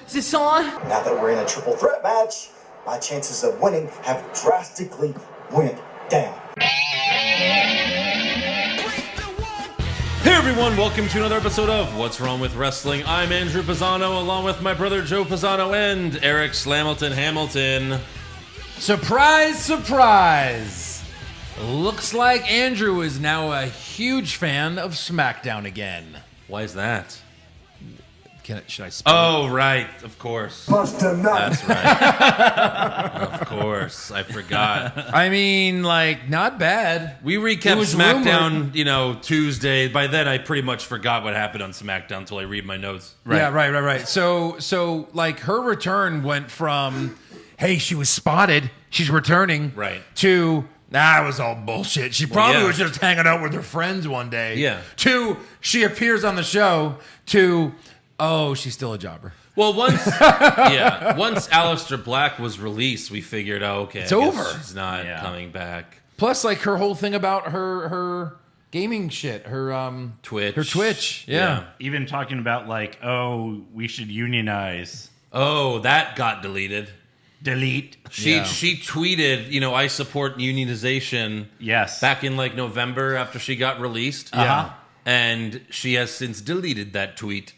Is this on? Now that we're in a triple threat match, my chances of winning have drastically went down. Hey everyone, welcome to another episode of What's Wrong with Wrestling. I'm Andrew Pisano, along with my brother Joe Pisano and Eric Slamilton Hamilton. Surprise, surprise! Looks like Andrew is now a huge fan of SmackDown again. Why is that? Should I spell Oh, right, of course. Bust a nut. That's right. Of course, I forgot. I mean, like, not bad. We It recapped was SmackDown, Tuesday. By then, I pretty much forgot what happened on SmackDown until I read my notes. Yeah, right. So, like, her return went from, hey, she was spotted, she's returning, Right. to, it was all bullshit. She probably was just hanging out with her friends one day. Yeah. To, she appears on the show, to, oh, she's still a jobber. Well, once Aleister Black was released, we figured, okay, It's I guess over. she's not coming back. Plus, like, her whole thing about her gaming shit, her Twitch. her Twitch, yeah. Even talking about like, oh, we should unionize. Oh, that got deleted. Delete. She Yeah. she tweeted, I support unionization. Yes. Back in like November after she got released. Yeah. And she has since deleted that tweet.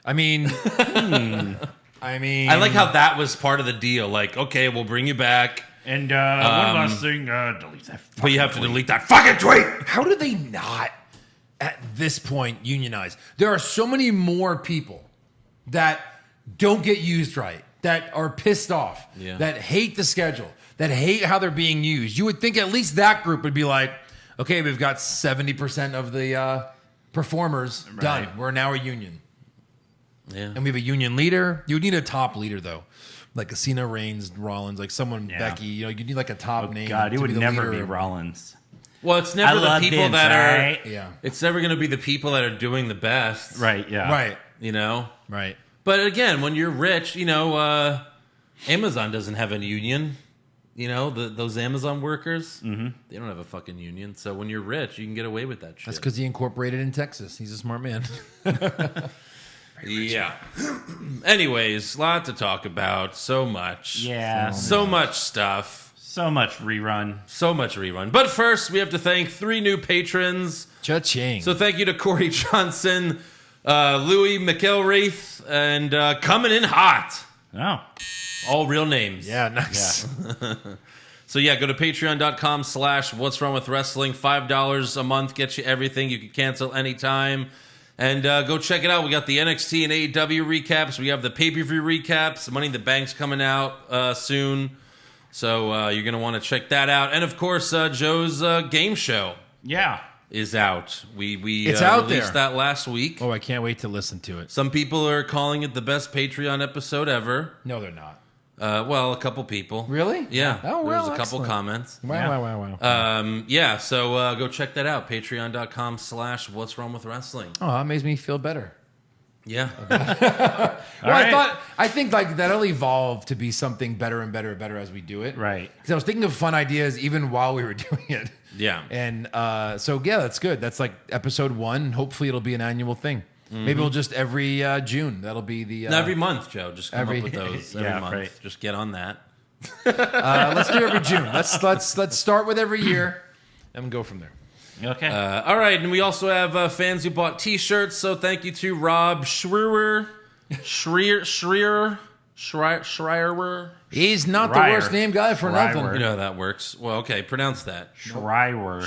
I mean, I like how that was part of the deal. Like, okay, we'll bring you back, And one last thing, delete that. but you have to delete that fucking tweet. how do they not at this point unionize? There are so many more people that don't get used right, that are pissed off, that hate the schedule, that hate how they're being used. You would think at least that group would be like, okay, we've got 70% of the performers done. We're now a union. Yeah. And we have a union leader. You would need a top leader, though. Like a Cena, Reigns, Rollins, like someone, Becky. You need like a top name. God, it to would be the never leader. be Rollins. Well, it's never the people Vince, that are. right? Yeah. It's never going to be the people that are doing the best. Right, yeah. Right. Right. But again, when you're rich, Amazon doesn't have a union. Those Amazon workers, they don't have a fucking union. So when you're rich, you can get away with that shit. That's because he incorporated in Texas. He's a smart man. Yeah. Anyways, lot to talk about. So much. Yeah. So much stuff. So much rerun. So much rerun. But first, we have to thank 3 new patrons. Cha-ching. So thank you to Corey Johnson, Louis McElwraith, and coming in hot. Oh. All real names. Yeah, nice. So yeah, go to patreon.com/What's Wrong with Wrestling. $5 a month gets you everything. You can cancel anytime. And go check it out. We got the NXT and AEW recaps. We have the pay-per-view recaps. Money in the Bank's coming out soon. So you're going to want to check that out. And of course, Joe's game show is out. We It's out released there. that last week. Oh, I can't wait to listen to it. Some people are calling it the best Patreon episode ever. No, they're not. Well, a couple people. Really? Yeah. Oh, well, There's a couple excellent. comments. Wow. So go check that out. Patreon.com/What's Wrong with Wrestling. Oh, that makes me feel better. Yeah. Well, I think like that'll evolve to be something better and better and better as we do it. Right. Because I was thinking of fun ideas even while we were doing it. Yeah. And so, yeah, that's good. That's like episode 1. Hopefully it'll be an annual thing. Maybe we'll just every June. That'll be the... No, every month, Joe. Just come every- up with those every month. right. Just get on that. let's do every June. Let's start with every year and go from there. Okay. All right, and we also have fans who bought T-shirts. So thank you to Rob Schreier. He's not the Schreier. worst name guy for Schreier. nothing. You know how that works. Well, okay, pronounce that. Schreier.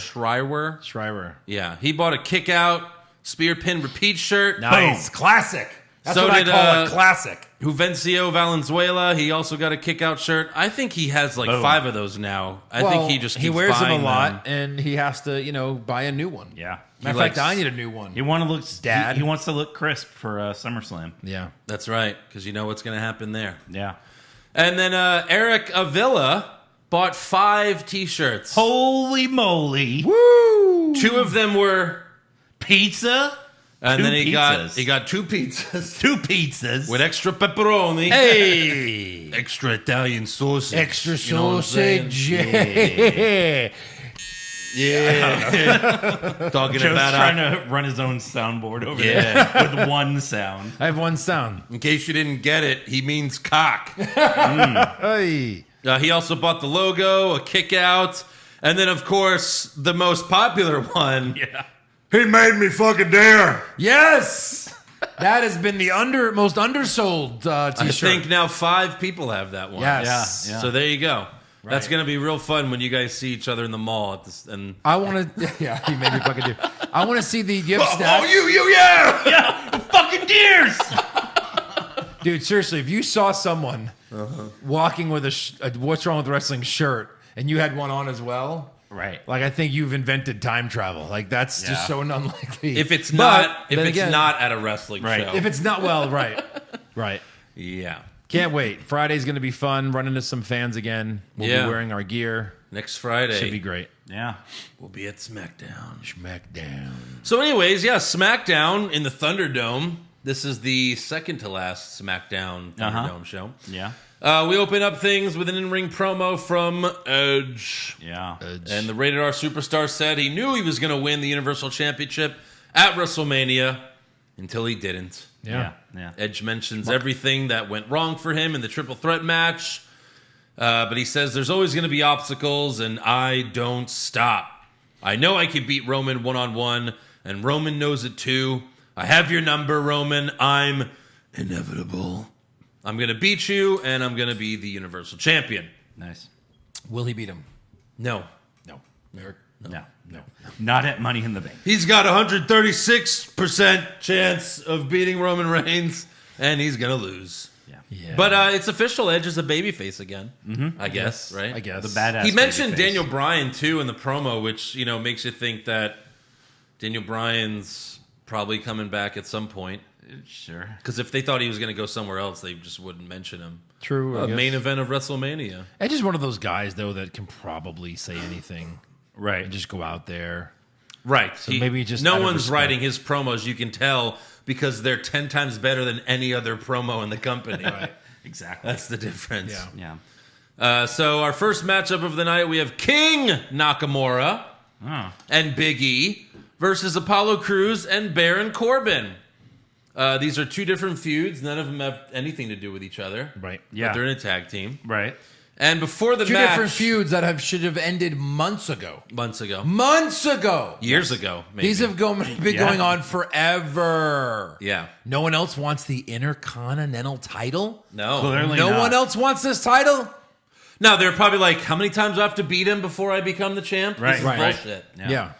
Schreier. Yeah, he bought a kick-out spear pin repeat shirt. Nice. Classic. That's So what I did, call a classic. Juvencio Valenzuela, he also got a kick-out shirt. I think he has like 5 of those now. I think he just keeps wears them a buying lot, them. and he has to, buy a new one. Yeah. Matter of fact, I need a new one. He wants to look crisp for SummerSlam. Yeah. That's right, because you know what's going to happen there. Yeah. And then Eric Avila bought 5 T-shirts. Holy moly. Woo! 2 of them were, Pizza? and Two then he pizzas. got 2 pizzas 2 pizzas. with extra pepperoni. Hey! Extra Italian sausage. Extra You know what I'm saying? sausage. Yeah. Talking Joe's about trying to run his own soundboard over there with one sound. I have one sound. In case you didn't get it, he means cock. Hey. He also bought the logo, a kick out, and then, of course, the most popular one. Yeah. He made me fucking dare. Yes. That has been the most undersold t-shirt. I think now 5 people have that one. Yes. Yeah. So there you go. Right. That's going to be real fun when you guys see each other in the mall. And I want to. Yeah, he made me fucking do. I want to see the. You have stats? yeah. Yeah, the fucking deers. Dude, seriously, if you saw someone walking with a What's Wrong with Wrestling shirt and you had one on as well, Right. like I think you've invented time travel. Like that's just so unlikely. If it's But, not, if then it's again, not at a wrestling Right. show, if it's not right. yeah. Can't wait. Friday's going to be fun. Run into some fans again. We'll be wearing our gear. Next Friday, Should be great. Yeah. we'll be at SmackDown. SmackDown. So, anyways, SmackDown in the Thunderdome. This is the second to last SmackDown Thunderdome show. Yeah. We open up things with an in-ring promo from Edge. Yeah. And the Rated R Superstar said he knew he was going to win the Universal Championship at WrestleMania until he didn't. Yeah. Edge mentions everything that went wrong for him in the triple threat match. But he says there's always going to be obstacles, and I don't stop. I know I can beat Roman one-on-one, and Roman knows it too. I have your number, Roman. I'm inevitable. I'm going to beat you, and I'm going to be the Universal Champion. Nice. Will he beat him? No. No. Eric? No. Not at Money in the Bank. He's got a 136% chance of beating Roman Reigns, and he's going to lose. Yeah. But it's official. Edge is a babyface again, I guess, right? I guess. The badass. He mentioned babyface. Daniel Bryan, too, in the promo, which, makes you think that Daniel Bryan's probably coming back at some point. Sure. Because if they thought he was going to go somewhere else, they just wouldn't mention him. True. I guess. Main event of WrestleMania. Edge is one of those guys, though, that can probably say anything. Right. And just go out there. Right. So maybe just no out of one's respect. writing his promos, you can tell, because they're 10 times better than any other promo in the company. Right. Exactly. That's the difference. Yeah. So our first matchup of the night, we have King Nakamura and Big E versus Apollo Crews and Baron Corbin. These are 2 different feuds. None of them have anything to do with each other. Right. Yeah. But they're in a tag team. Right. And before the 2 match... different feuds that should have ended months ago. Months ago. Years ago, maybe. These have been going on forever. Yeah. No one else wants the Intercontinental title? No. Clearly No not. one else wants this title? No, they're probably like, how many times do I have to beat him before I become the champ? Right, This is right. bullshit. Yeah.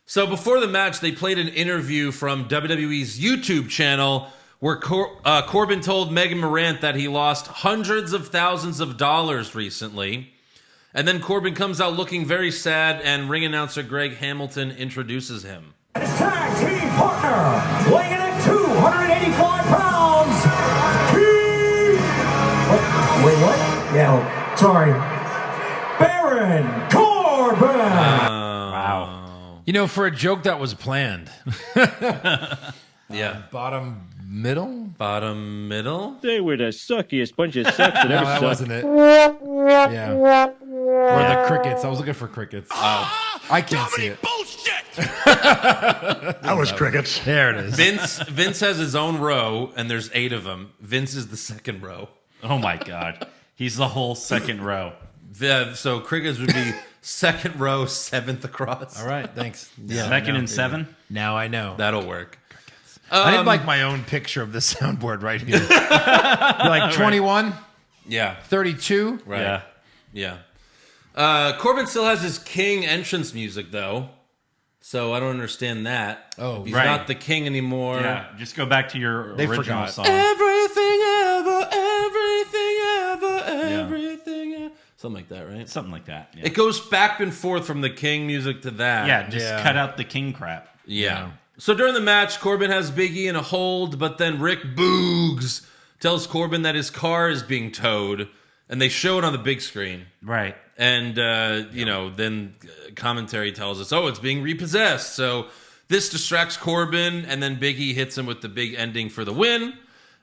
So before the match, they played an interview from WWE's YouTube channel where Corbin told Megan Morant that he lost hundreds of thousands of dollars recently. And then Corbin comes out looking very sad, and ring announcer Greg Hamilton introduces him. His tag team partner, weighing in at 285 pounds. Wait, what? Yeah, sorry. Baron Corbin. Wow. You know, for a joke that was planned. Yeah. Bottom middle? Bottom middle? They were the suckiest bunch of sucks that No, ever that sucked. wasn't it. Yeah. Or the crickets. I was looking for crickets. I can't see it. That was crickets. There it is. Vince has his own row, and there's 8 of them. Vince is the second row. Oh my God. He's the whole second row. So crickets would be second row, 7th across. All right, thanks. Yeah, Second and 7. now I know. That'll work. I didn't like my own picture of the soundboard right here. Like 21, Yeah. 32. Right. Yeah. Yeah. Corbin still has his king entrance music, though. So I don't understand that. Oh, He's right. not the king anymore. Yeah. Just go back to your They original forgot. song. Everything ever, everything ever. Something like that, right? Something like that. Yeah. It goes back and forth from the king music to that. Yeah. Just Yeah. cut out the king crap. Yeah. So during the match, Corbin has Big E in a hold, but then Rick Boogs tells Corbin that his car is being towed, and they show it on the big screen. Right. And, then commentary tells us, it's being repossessed. So this distracts Corbin, and then Big E hits him with the big ending for the win.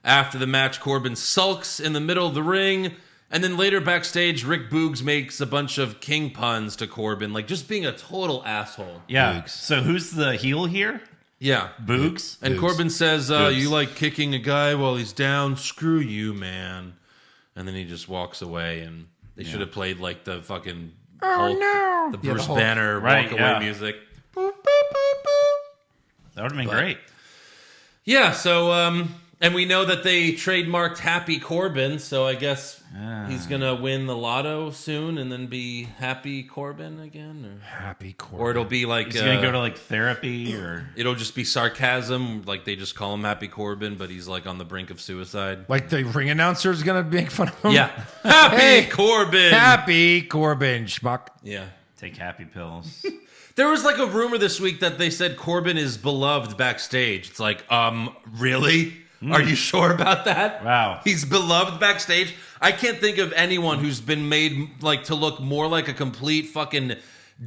After the match, Corbin sulks in the middle of the ring, And then later backstage, Rick Boogs makes a bunch of king puns to Corbin, like just being a total asshole. Yeah. Boogs. So who's the heel here? Yeah. Boogs? And Boogs. Corbin says, Boogs. you like kicking a guy while he's down? Screw you, man. And then he just walks away, and they should have played like the fucking Hulk, the Bruce Hulk. Banner Right, walk yeah. away music. That would have been great. Yeah, so, and we know that they trademarked Happy Corbin, so I guess he's going to win the lotto soon and then be Happy Corbin again? Happy Corbin. Or it'll be like... He's going to go to like therapy or... It'll just be sarcasm, like they just call him Happy Corbin, but he's like on the brink of suicide. Like the ring announcer's going to make fun of him? Yeah. Happy Hey, Corbin! Happy Corbin, schmuck. Yeah. Take happy pills. There was like a rumor this week that they said Corbin is beloved backstage. It's like, really? Are you sure about that? Wow. He's beloved backstage? I can't think of anyone who's been made like to look more like a complete fucking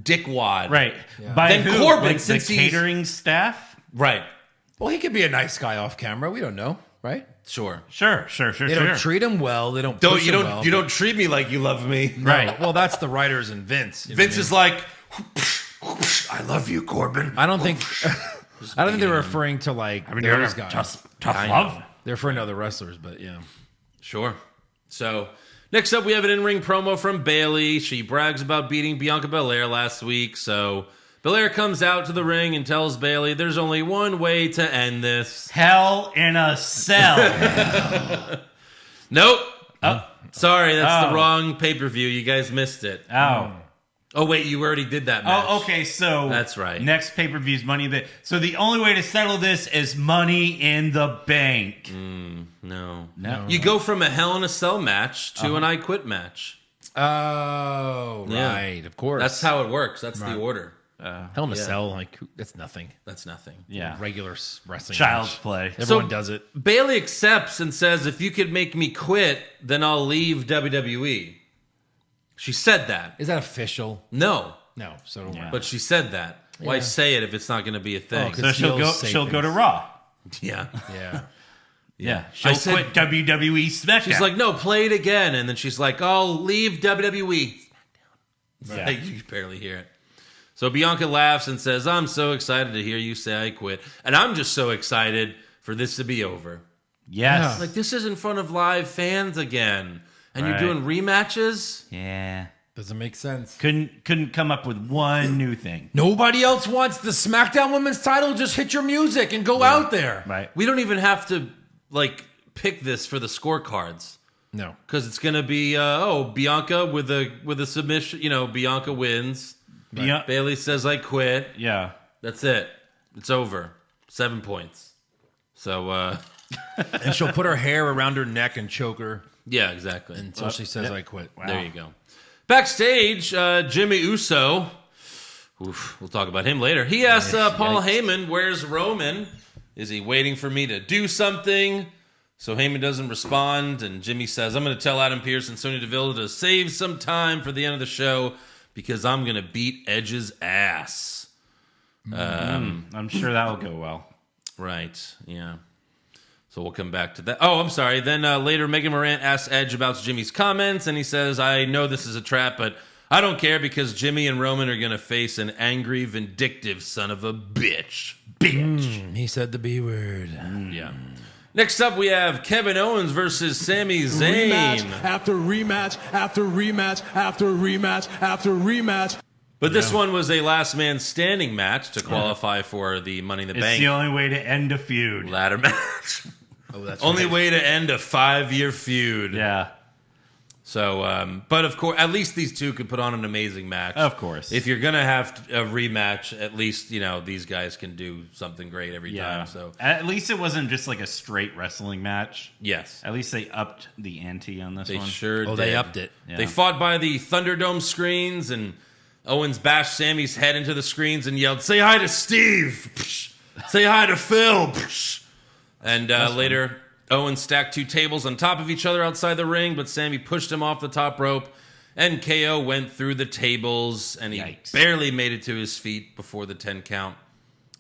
dickwad. Right. By Then who? Corbin, Like since the he's- catering staff? Right. Well, he could be a nice guy off camera. We don't know, right? Sure. Sure. They don't treat him well. They don't Don't push you him don't well. you don't treat me like you love me. Right. Well, that's the writers and Vince. you know Vince what is like, I love you, Corbin. I don't think they're referring to like those guys. Tough love. They're referring to other wrestlers, but yeah. Sure. So, next up, we have an in-ring promo from Bayley. She brags about beating Bianca Belair last week. So, Belair comes out to the ring and tells Bayley there's only one way to end this. Hell in a cell. Nope. Sorry, that's Oh. the wrong pay-per-view. You guys missed it. Oh. Oh, wait, you already did that match. Oh, okay. So That's right. Next pay-per-view's Money in the... So the only way to settle this is Money in the Bank. No. No. You go from a Hell in a Cell match to an I Quit match. Oh, Yeah. right. Of course. That's how it works. That's the order. Hell in a Cell. Like, that's nothing. That's nothing. Yeah. Regular wrestling. Child's match. play. Everyone So- does it. Bayley accepts and says, if you could make me quit, then I'll leave WWE. She said that. Is that official? No, No. So don't worry. but she said that. Why say it if it's not going to be a thing? Oh, 'cause So she'll Heels say She'll go to things. Raw. Yeah. Yeah. Yeah. I She'll said- quit WWE SmackDown. She's like, no, play it again. And then she's like, I'll leave WWE. Yeah. Like, you can barely hear it. So Bianca laughs and says, I'm so excited to hear you say I quit. And I'm just so excited for this to be over. Yes. Like, this is in front of live fans again. And Right. you're doing rematches? Yeah. Doesn't make sense. Couldn't come up with one new thing. Nobody else wants the SmackDown Women's title. Just hit your music and go out there. Right. We don't even have to, like, pick this for the scorecards. No. Because it's going to be, Bianca with a submission. You know, Bianca wins. Yeah. Bayley says, I quit. Yeah. That's it. It's over. 7 points. So, And she'll put her hair around her neck and choke her yeah, exactly. until she says, I quit. There you go. Backstage, Jimmy Uso. Oof, we'll talk about him later. He asks Paul Heyman, where's Roman? Is he waiting for me to do something? So Heyman doesn't respond, and Jimmy says, I'm going to tell Adam Pearce and Sonya Deville to save some time for the end of the show because I'm going to beat Edge's ass. I'm sure that will go well. Right, yeah. So we'll come back to that. Oh, I'm sorry. Then later, Megan Morant asks Edge about Jimmy's comments, and he says, I know this is a trap, but I don't care because Jimmy and Roman are going to face an angry, vindictive son of a bitch. He said the B word. Yeah. Next up, we have Kevin Owens versus Sami Zayn. Rematch after rematch after rematch after rematch after rematch. But this one was a last man standing match to qualify for the Money in the It's Bank the only way to end a feud. ladder match. Oh, that's Only right. way to end a 5-year feud. Yeah. So, but of course, at least these two could put on an amazing match. Of course. If you're going to have a rematch, at least, you know, these guys can do something great every Yeah. time. So, At least it wasn't just like a straight wrestling match. yes, At least they upped the ante on this they one. sure Oh, did. they upped it. Yeah. They fought by the Thunderdome screens, and Owens bashed Sammy's head into the screens and yelled, say hi to Steve! Psh. Say hi to Phil! Psh. And later, Owens stacked 2 tables on top of each other outside the ring, but Sami pushed him off the top rope, and KO went through the tables, and he Yikes. barely made it to his feet before the 10 count.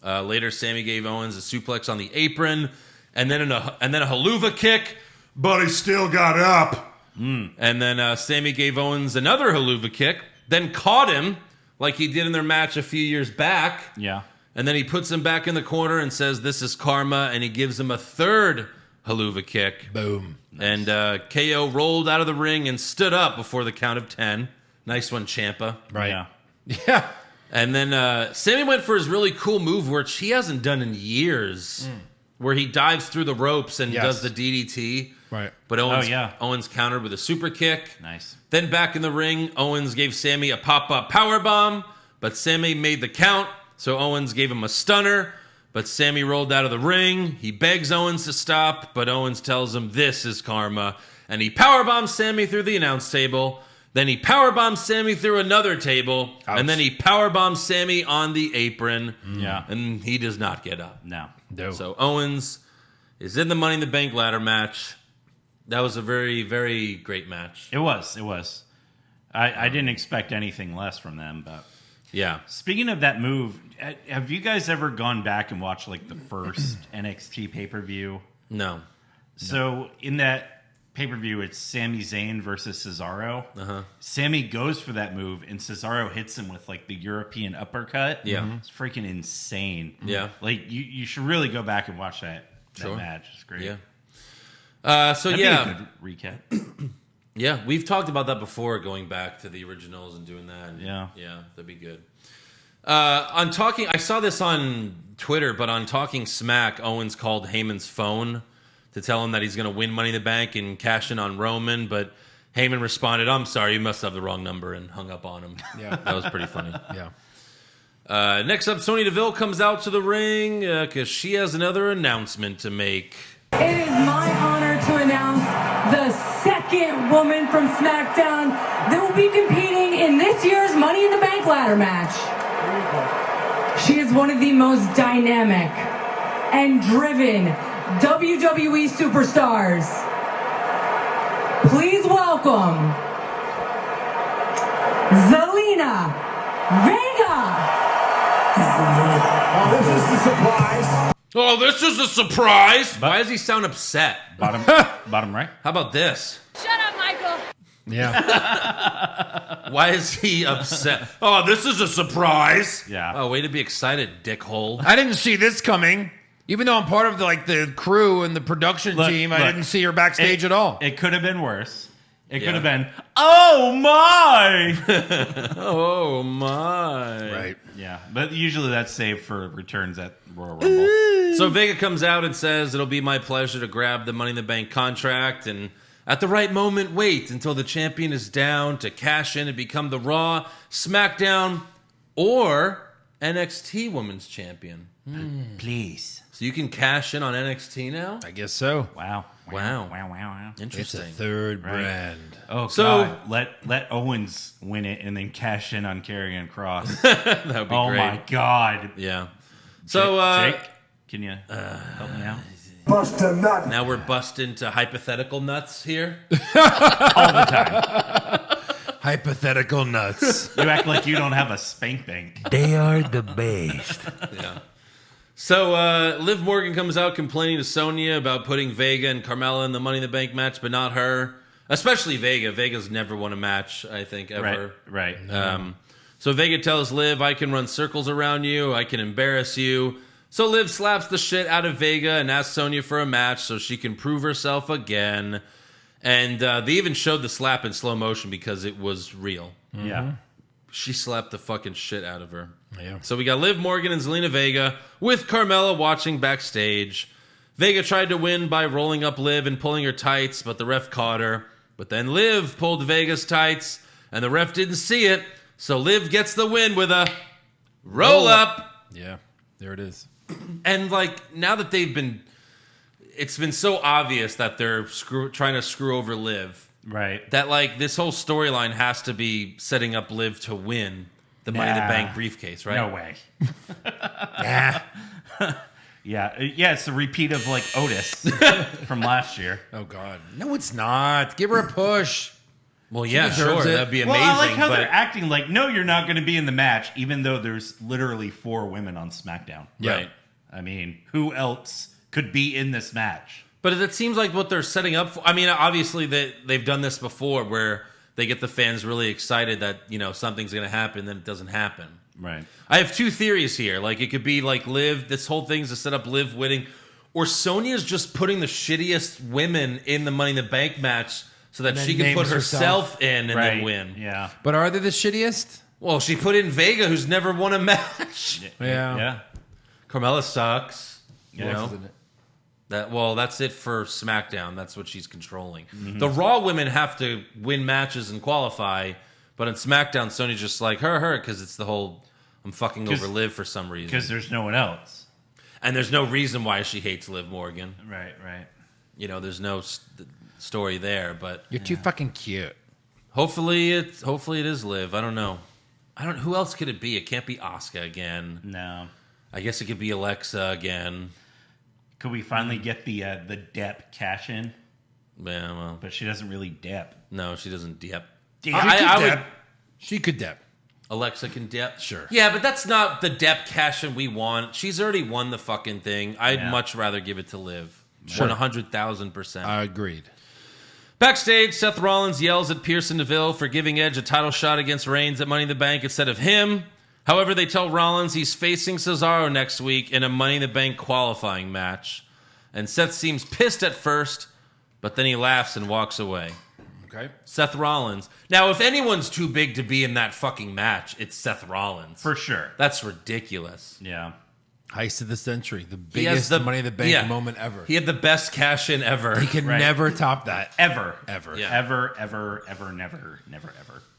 Later, Sami gave Owens a suplex on the apron, and then a haluva kick, but he still got up. And then Sami gave Owens another haluva kick, then caught him like he did in their match a few years back. Yeah. And then he puts him back in the corner and says, "This is karma," and he gives him a third haluva kick. Boom. And KO rolled out of the ring and stood up before the count of 10. Nice one, Ciampa. Right. Yeah. Yeah. And then Sami went for his really cool move, which he hasn't done in years, where he dives through the ropes and does the DDT. Right. But Owens countered with a super kick. Nice. Then back in the ring, Owens gave Sami a pop-up powerbomb, but Sami made the count, so Owens gave him a stunner, but Sami rolled out of the ring. He begs Owens to stop, but Owens tells him this is karma, and he powerbombs Sami through the announce table. Then he powerbombs Sami through another table, and then he powerbombs Sami on the apron. Yeah. And he does not get up. No. So Owens is in the Money in the Bank ladder match. That was a very, very great match. It was. I didn't expect anything less from them, but Yeah. speaking of that move, have you guys ever gone back and watched like the first NXT pay-per-view? No. So in that pay-per-view, it's Sami Zayn versus Cesaro. Sami goes for that move, and Cesaro hits him with like the European uppercut. Yeah. It's freaking insane. Yeah. Like you should really go back and watch that Sure. match. It's great. Yeah. That'd be a good recap. Yeah, we've talked about that before, going back to the originals and doing that. And Yeah. that'd be good. I saw this on Twitter, but on Talking Smack, Owens called Heyman's phone to tell him that he's going to win Money in the Bank and cash in on Roman, but Heyman responded, "I'm sorry, you must have the wrong number," and hung up on him. Yeah. That was pretty funny. Yeah. Next up, Sonya Deville comes out to the ring because she has another announcement to make. It is my honor to announce the second woman from SmackDown that will be competing in this year's Money in the Bank ladder match. She is one of the most dynamic and driven WWE superstars. Please welcome Zelina Vega. This is the surprise. Oh, this is a surprise! Why does he sound upset? Bottom right. How about this? Shut up, Michael. Yeah. Why is he upset? Oh, this is a surprise. Yeah. Oh, way to be excited, dickhole. I didn't see this coming. Even though I'm part of the crew and the production team, I didn't see her backstage at all. It could have been worse. It Yeah. could have been, oh my! Oh my. Right. Yeah, but usually that's saved for returns at Royal Rumble. So Vega comes out and says it'll be my pleasure to grab the Money in the Bank contract and at the right moment wait until the champion is down to cash in and become the Raw, SmackDown, or NXT Women's Champion. Please. So you can cash in on NXT now? I guess so. Wow. Wow. It's a Interesting. third Right. brand. Oh, So- God. Let Owens win it and then cash in on Karrion Cross. That would be Oh, great. my God. Yeah. So Jake, can you help me out? Bust a nut. now we're busting to hypothetical nuts here. All the time. Hypothetical nuts. You act like you don't have a spank bank. They are the best. Yeah. So Liv Morgan comes out complaining to Sonya about putting Vega and Carmella in the Money in the Bank match, but not her. Especially Vega. Vega's never won a match, I think, ever. Right. So Vega tells Liv, I can run circles around you. I can embarrass you. So Liv slaps the shit out of Vega and asks Sonya for a match so she can prove herself again. And they even showed the slap in slow motion because it was real. Yeah. She slapped the fucking shit out of her. Yeah. So we got Liv Morgan and Zelina Vega with Carmella watching backstage. Vega tried to win by rolling up Liv and pulling her tights, but the ref caught her. But then Liv pulled Vega's tights, and the ref didn't see it. So Liv gets the win with a roll up. Yeah. There it is. And like now that it's been so obvious that they're trying to screw over Liv. Right. That like this whole storyline has to be setting up Liv to win the Money in the Nah. Bank briefcase, right? No way. Yeah. Yeah. It's a repeat of like Otis from last year. Oh, God. No, it's not. Give her a push. Well, yeah, deserves sure, it. that'd be Well, amazing. I like how but they're acting like, no, you're not going to be in the match, even though there's literally 4 women on SmackDown. right, I mean, who else could be in this match? But it seems like what they're setting up for. I mean, obviously they've done this before, where they get the fans really excited that something's going to happen, then it doesn't happen. Right. I have two theories here. Like, it could be like Liv. This whole thing's to set up Liv winning, or Sonya's just putting the shittiest women in the Money in the Bank match so that she can put herself in and then win. Yeah. But are they the shittiest? Well, she put in Vega, who's never won a match. Yeah. Carmella sucks. You Yeah. know? That's it for SmackDown. That's what she's controlling. Mm-hmm. The Raw women have to win matches and qualify, but in SmackDown, Sonya's just like her, because it's the whole I'm fucking over Liv for some reason. Because there's no one else. And there's no reason why she hates Liv Morgan. Right. There's no story there, but You're too fucking cute. hopefully it is Liv. I don't know. Who else could it be? It can't be Asuka again. No. I guess it could be Alexa again. Could we finally get the Depp cash in? Yeah, well, But she doesn't really Depp. no, she doesn't dip. She could dip. Alexa can dip? Sure. Yeah, but that's not the depth cash-in we want. She's already won the fucking thing. I'd much rather give it to Liv. Sure. 100,000%. Agreed. Backstage, Seth Rollins yells at Pearson DeVille for giving Edge a title shot against Reigns at Money in the Bank instead of him. However, they tell Rollins he's facing Cesaro next week in a Money in the Bank qualifying match. And Seth seems pissed at first, but then he laughs and walks away. Okay. Seth Rollins. Now, if anyone's too big to be in that fucking match, it's Seth Rollins. For sure. That's ridiculous. Yeah. Heist of the century. The biggest Money in the Bank moment ever. He had the best cash-in ever. He can never top that. Ever. Yeah. Ever, never.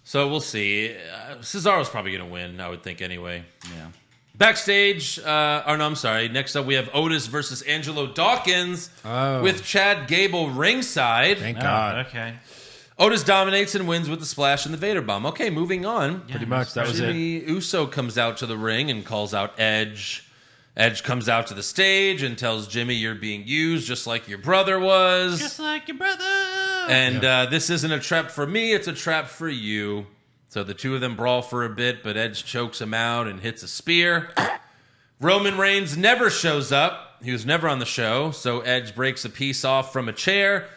So we'll see. Cesaro's probably going to win, I would think, anyway. Yeah. Backstage, next up we have Otis versus Angelo Dawkins with Chad Gable ringside. Thank God. Okay. Otis dominates and wins with the splash and the Vader bomb. Okay, moving on. Pretty much. That was it. Jimmy Uso comes out to the ring and calls out Edge. Edge comes out to the stage and tells Jimmy, "You're being used just like your brother was. Just like your brother." And this isn't a trap for me, it's a trap for you. So the two of them brawl for a bit, but Edge chokes him out and hits a spear. Roman Reigns never shows up. He was never on the show. So Edge breaks a piece off from a chair,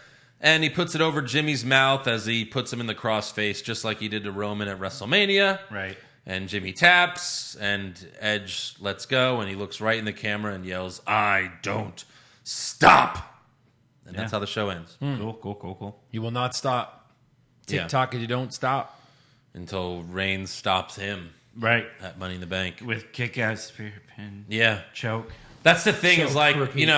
and he puts it over Jimmy's mouth as he puts him in the crossface, just like he did to Roman at WrestleMania. Right. And Jimmy taps, and Edge lets go, and he looks right in the camera and yells, "I don't stop." And that's how the show ends. Cool. You will not stop. TikTok and you don't stop. Until Reigns stops him. Right. At Money in the Bank. With kick-ass spear pin. Yeah. Choke. That's the thing, Choke, is like, repeat.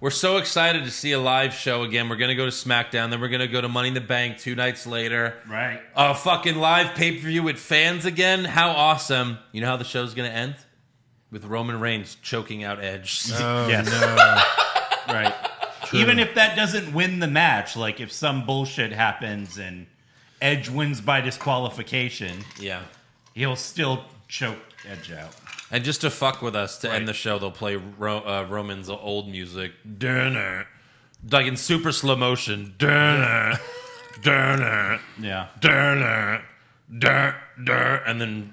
we're so excited to see a live show again. We're going to go to SmackDown, then we're going to go to Money in the Bank 2 nights later. Right. A fucking live pay-per-view with fans again. How awesome. You know how the show's going to end? With Roman Reigns choking out Edge. Oh, Yes. no. Right. Even if that doesn't win the match, like if some bullshit happens and Edge wins by disqualification, Yeah. he'll still choke Edge out. And just to fuck with us, to end the show, they'll play Roman's old music. Durner. Like in super slow motion. Durner. Durner. Yeah. Durner. Dur. And then,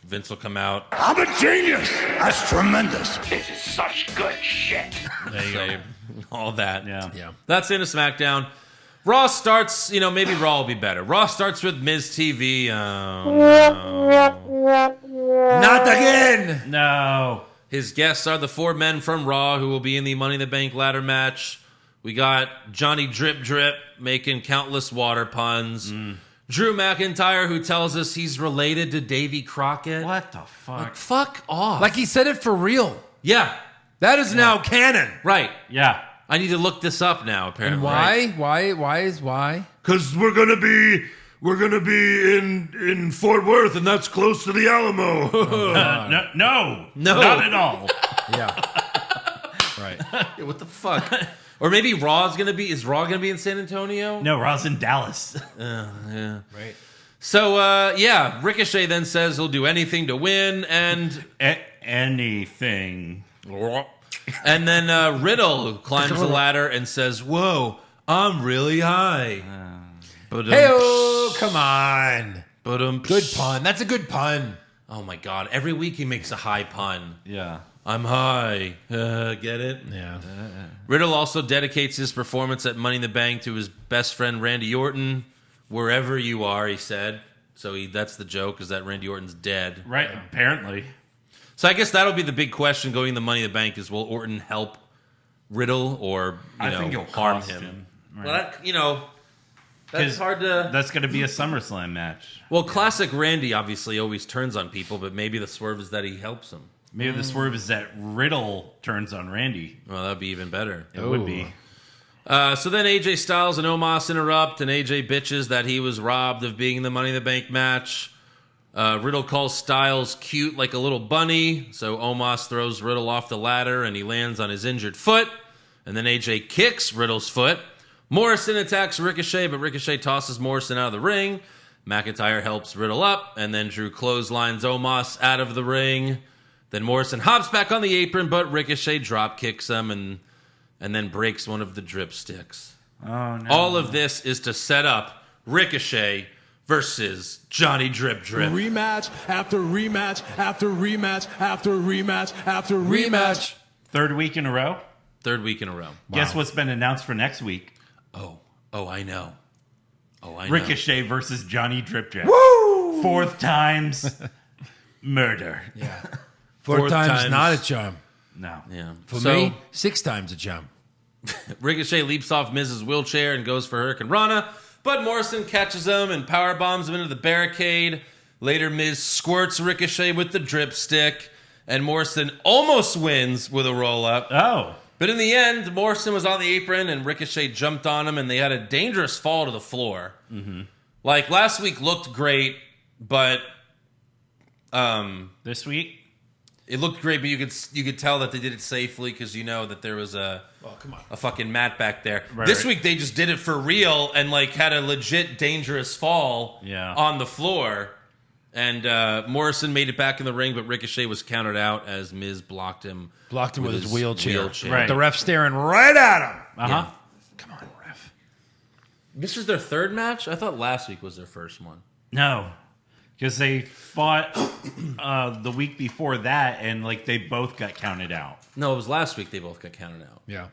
Vince will come out. I'm a genius. That's tremendous. This is such good shit. Say all that. Yeah. That's into SmackDown. Raw starts, maybe Raw will be better. Raw starts with Miz TV. Not again. No. His guests are the 4 men from Raw who will be in the Money in the Bank ladder match. We got Johnny Drip Drip making countless water puns. Drew McIntyre, who tells us he's related to Davy Crockett. What the fuck? Like, fuck off. Like he said it for real. Yeah. That is now canon. Right. Yeah. I need to look this up now, apparently. And why? Why? Because we're gonna be in Fort Worth, and that's close to the Alamo. No. No. Not at all. Yeah. Right. Yeah, what the fuck? Or maybe is Raw gonna be in San Antonio? No, Raw's in Dallas. Yeah. Right. So, Ricochet then says he'll do anything to win, and... Anything. And then Riddle climbs the ladder and says, "Whoa, I'm really high." Hey, come on. But Good pun. That's a good pun. Oh my God! Every week he makes a high pun. Yeah. I'm high. Get it? Yeah. Riddle also dedicates his performance at Money in the Bank to his best friend Randy Orton. Wherever you are, he said. So that's the joke, is that Randy Orton's dead. Right, apparently. So I guess that'll be the big question going to Money in the Bank is, will Orton help Riddle or I think he'll harm cost him. Right. Well, that's hard to... That's going to be a SummerSlam match. Well, classic Randy obviously always turns on people, but maybe the swerve is that he helps him. Maybe the swerve is that Riddle turns on Randy. Well, that'd be even better. It would be. So then AJ Styles and Omos interrupt, and AJ bitches that he was robbed of being in the Money in the Bank match. Riddle calls Styles cute like a little bunny, so Omos throws Riddle off the ladder, and he lands on his injured foot. And then AJ kicks Riddle's foot. Morrison attacks Ricochet, but Ricochet tosses Morrison out of the ring. McIntyre helps Riddle up, and then Drew clotheslines Omos out of the ring. Then Morrison hops back on the apron, but Ricochet drop kicks him and then breaks one of the drip sticks. Oh, no. All of this is to set up Ricochet versus Johnny Drip Drip. Rematch after rematch after rematch after rematch after rematch. Third week in a row? Third week in a row. Guess what's been announced for next week? Oh, I know. Ricochet versus Johnny Drip Drip. Woo! Fourth time's murder. Yeah. Fourth time's not a charm. No. Yeah. For me, 6 times a charm. Ricochet leaps off Miz's wheelchair and goes for Hurricane Rana, but Morrison catches him and power bombs him into the barricade. Later, Miz squirts Ricochet with the drip stick, and Morrison almost wins with a roll-up. Oh. But in the end, Morrison was on the apron, and Ricochet jumped on him, and they had a dangerous fall to the floor. Mm-hmm. Like, last week looked great, but... This week? It looked great, but you could tell that they did it safely because you know that there was a fucking mat back there. Right, this week they just did it for real and like had a legit dangerous fall on the floor. And Morrison made it back in the ring, but Ricochet was counted out as Miz blocked him. Blocked him with his wheelchair. Right. The ref staring right at him. Uh-huh. Yeah. Come on, ref. This is their third match? I thought last week was their first one. No. Because they fought the week before that, and like they both got counted out. No, it was last week they both got counted out. Yeah.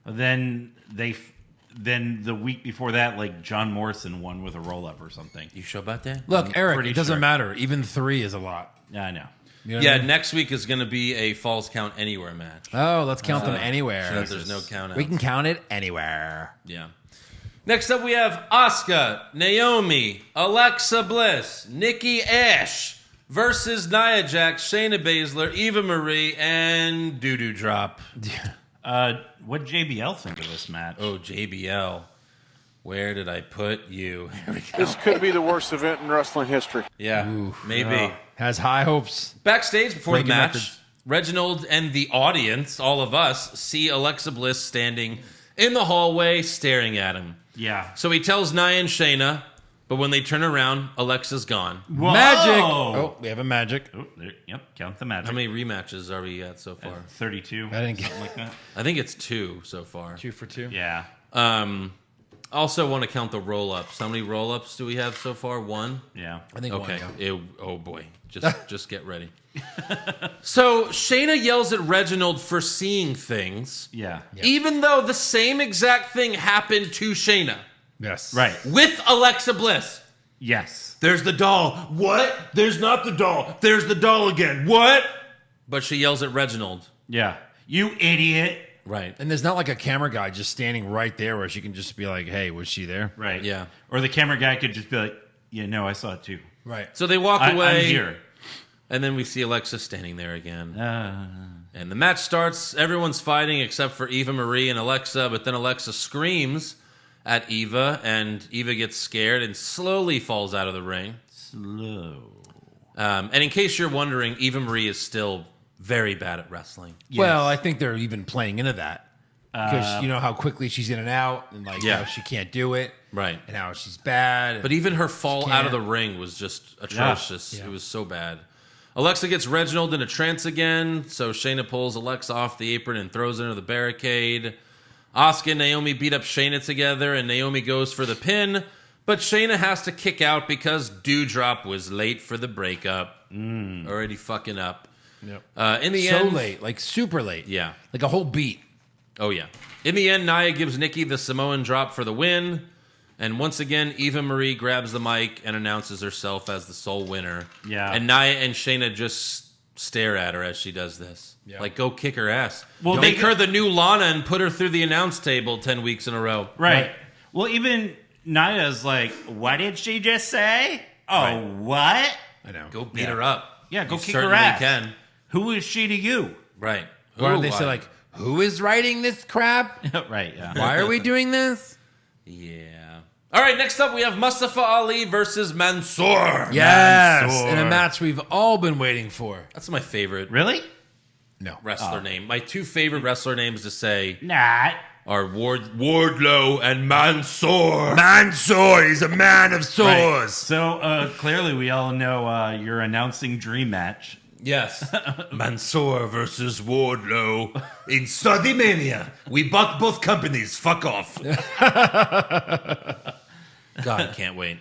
Then the week before that, like John Morrison won with a roll up or something. You sure about that? Look, Eric, pretty it doesn't sure. matter. Even 3 is a lot. Yeah, I know. You know what I mean? Next week is going to be a Falls Count Anywhere match. Oh, let's count them anywhere. So that there's no count out. We can count it anywhere. Yeah. Next up, we have Asuka, Naomi, Alexa Bliss, Nikki Ash versus Nia Jax, Shayna Baszler, Eva Marie, and Doo-Doo Drop. What JBL think of this match? Oh, JBL. Where did I put you? Here we go. This could be the worst event in wrestling history. Yeah, maybe. Has high hopes. Backstage before the Breaking match, records. Reginald and the audience, all of us, see Alexa Bliss standing in the hallway staring at him. Yeah. So he tells Nia and Shayna, but when they turn around, Alexa's gone. Whoa! Magic. Oh, we have a magic. Oh, yep, count the magic. How many rematches are we at so far? 32. I didn't get something like that. I think it's 2 so far. 2 for 2. Yeah. Also want to count the roll-ups. How many roll-ups do we have so far? 1? Yeah. I think Okay. one, yeah. Oh boy. Just get ready. So Shayna yells at Reginald for seeing things. Yeah. Even though the same exact thing happened to Shayna. Yes. Right. With Alexa Bliss. Yes. There's the doll. What? There's not the doll. There's the doll again. What? But she yells at Reginald. Yeah. You idiot. Right. And there's not like a camera guy just standing right there where she can just be like, hey, was she there? Right. Yeah. Or the camera guy could just be like, yeah, no, I saw it too. Right. So they walk away. I'm here. And then we see Alexa standing there again. And the match starts. Everyone's fighting except for Eva Marie and Alexa. But then Alexa screams at Eva. And Eva gets scared and slowly falls out of the ring. Slow. And in case you're wondering, Eva Marie is still very bad at wrestling. Yes. Well, I think they're even playing into that. Because you know how quickly she's in and out. And like how she can't do it. Right. And how she's bad. But even her fall She out of can't. the ring was just atrocious. Yeah. It was so bad. Alexa gets Reginald in a trance again, so Shayna pulls Alexa off the apron and throws her into the barricade. Asuka and Naomi beat up Shayna together, and Naomi goes for the pin, But Shayna has to kick out because Dewdrop was late for the breakup. Already fucking up. Yep. In the end... So late. Like, super late. Yeah. Like a whole beat. Oh, yeah. In the end, Nia gives Nikki the Samoan drop for the win. And once again, Eva Marie grabs the mic and announces herself as the sole winner. Yeah. And Nia and Shayna just stare at her as she does this. Yeah. Like, go kick her ass. Well, Make her the new Lana and put her through the announce table 10 weeks in a row. Right. Well, even Nia's like, what did she just say? Oh, Right. What? I know. Go beat her up. Yeah, go You kick her certainly ass. Can. Who is she to you? Right. Why don't they Who- say, like, who is writing this crap? Right, yeah. Why are we doing this? Yeah. All right, next up we have Mustafa Ali versus Mansoor. Yes, Mansoor. in a match we've all been waiting for. That's my favorite Really? No. wrestler name. My two favorite wrestler names to say Not. are Wardlow and Mansoor. Mansoor, he's a man of Right. swords. So clearly we all know you're announcing Dream Match. Yes. Mansoor versus Wardlow in Saudi Mania. We bought both companies. Fuck off. God, can't wait.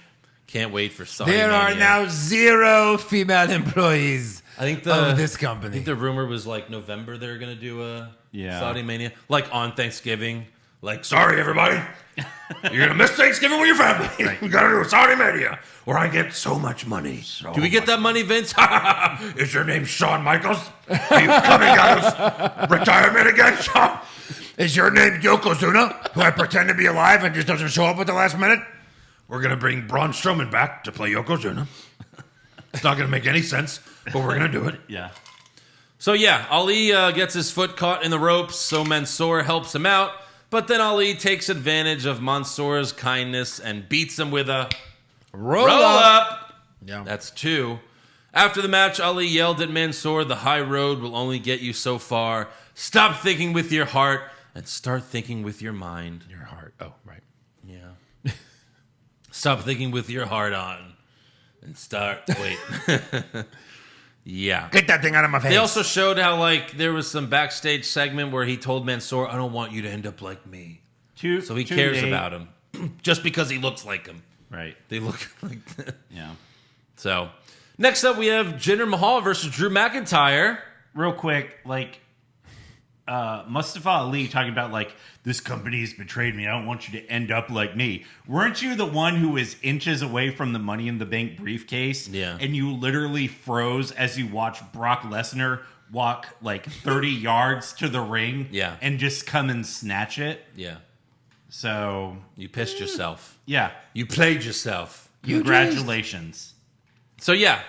Can't wait for Saudi There are Mania. now 0 female employees I think of this I company. think the rumor was like November they're going to do a Yeah. Saudi Mania. Like on Thanksgiving. Like, sorry, everybody. You're going to miss Thanksgiving with your family. We got to do a Saudi Mania where I get so much money. Do we get that money, Vince? Is your name Shawn Michaels? Are you coming out of retirement again, Shawn? Is your name Yokozuna, who I pretend to be alive and just doesn't show up at the last minute? We're going to bring Braun Strowman back to play Yokozuna. It's not going to make any sense, but we're going to do it. Yeah. So yeah, Ali gets his foot caught in the ropes, so Mansoor helps him out. But then Ali takes advantage of Mansoor's kindness and beats him with a roll up. Yeah. That's 2. After the match, Ali yelled at Mansoor, the high road will only get you so far. Stop thinking with your heart and start thinking with your mind. Your heart. Oh, right. Yeah. Stop thinking with your heart on and start. Wait. Yeah. Get that thing out of my face. They also showed how, like, there was some backstage segment where he told Mansoor, I don't want you to end up like me. So he cares about him. Just because he looks like him. Right. They look like Yeah. So, next up we have Jinder Mahal versus Drew McIntyre. Real quick, like, Mustafa Ali talking about, like, this company's betrayed me. I don't want you to end up like me. Weren't you the one who was inches away from the Money in the Bank briefcase? Yeah. And you literally froze as you watched Brock Lesnar walk, like, 30 yards to the ring Yeah. and just come and snatch it? Yeah. So, You pissed yourself. yeah. You played yourself. Congratulations. So, yeah.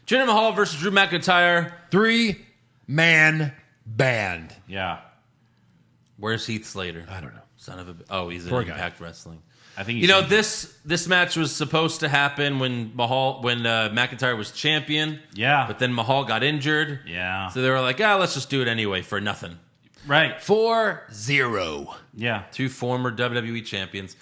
Jinder Mahal versus Drew McIntyre. 3-man band. Yeah. Where's Heath Slater? I don't know. Son of a... Oh, he's in Poor guy. Impact Wrestling. I think You know, this match was supposed to happen when McIntyre was champion. Yeah. But then Mahal got injured. Yeah. So they were like, let's just do it anyway for nothing. Right. 4-0. Yeah. 2 former WWE champions.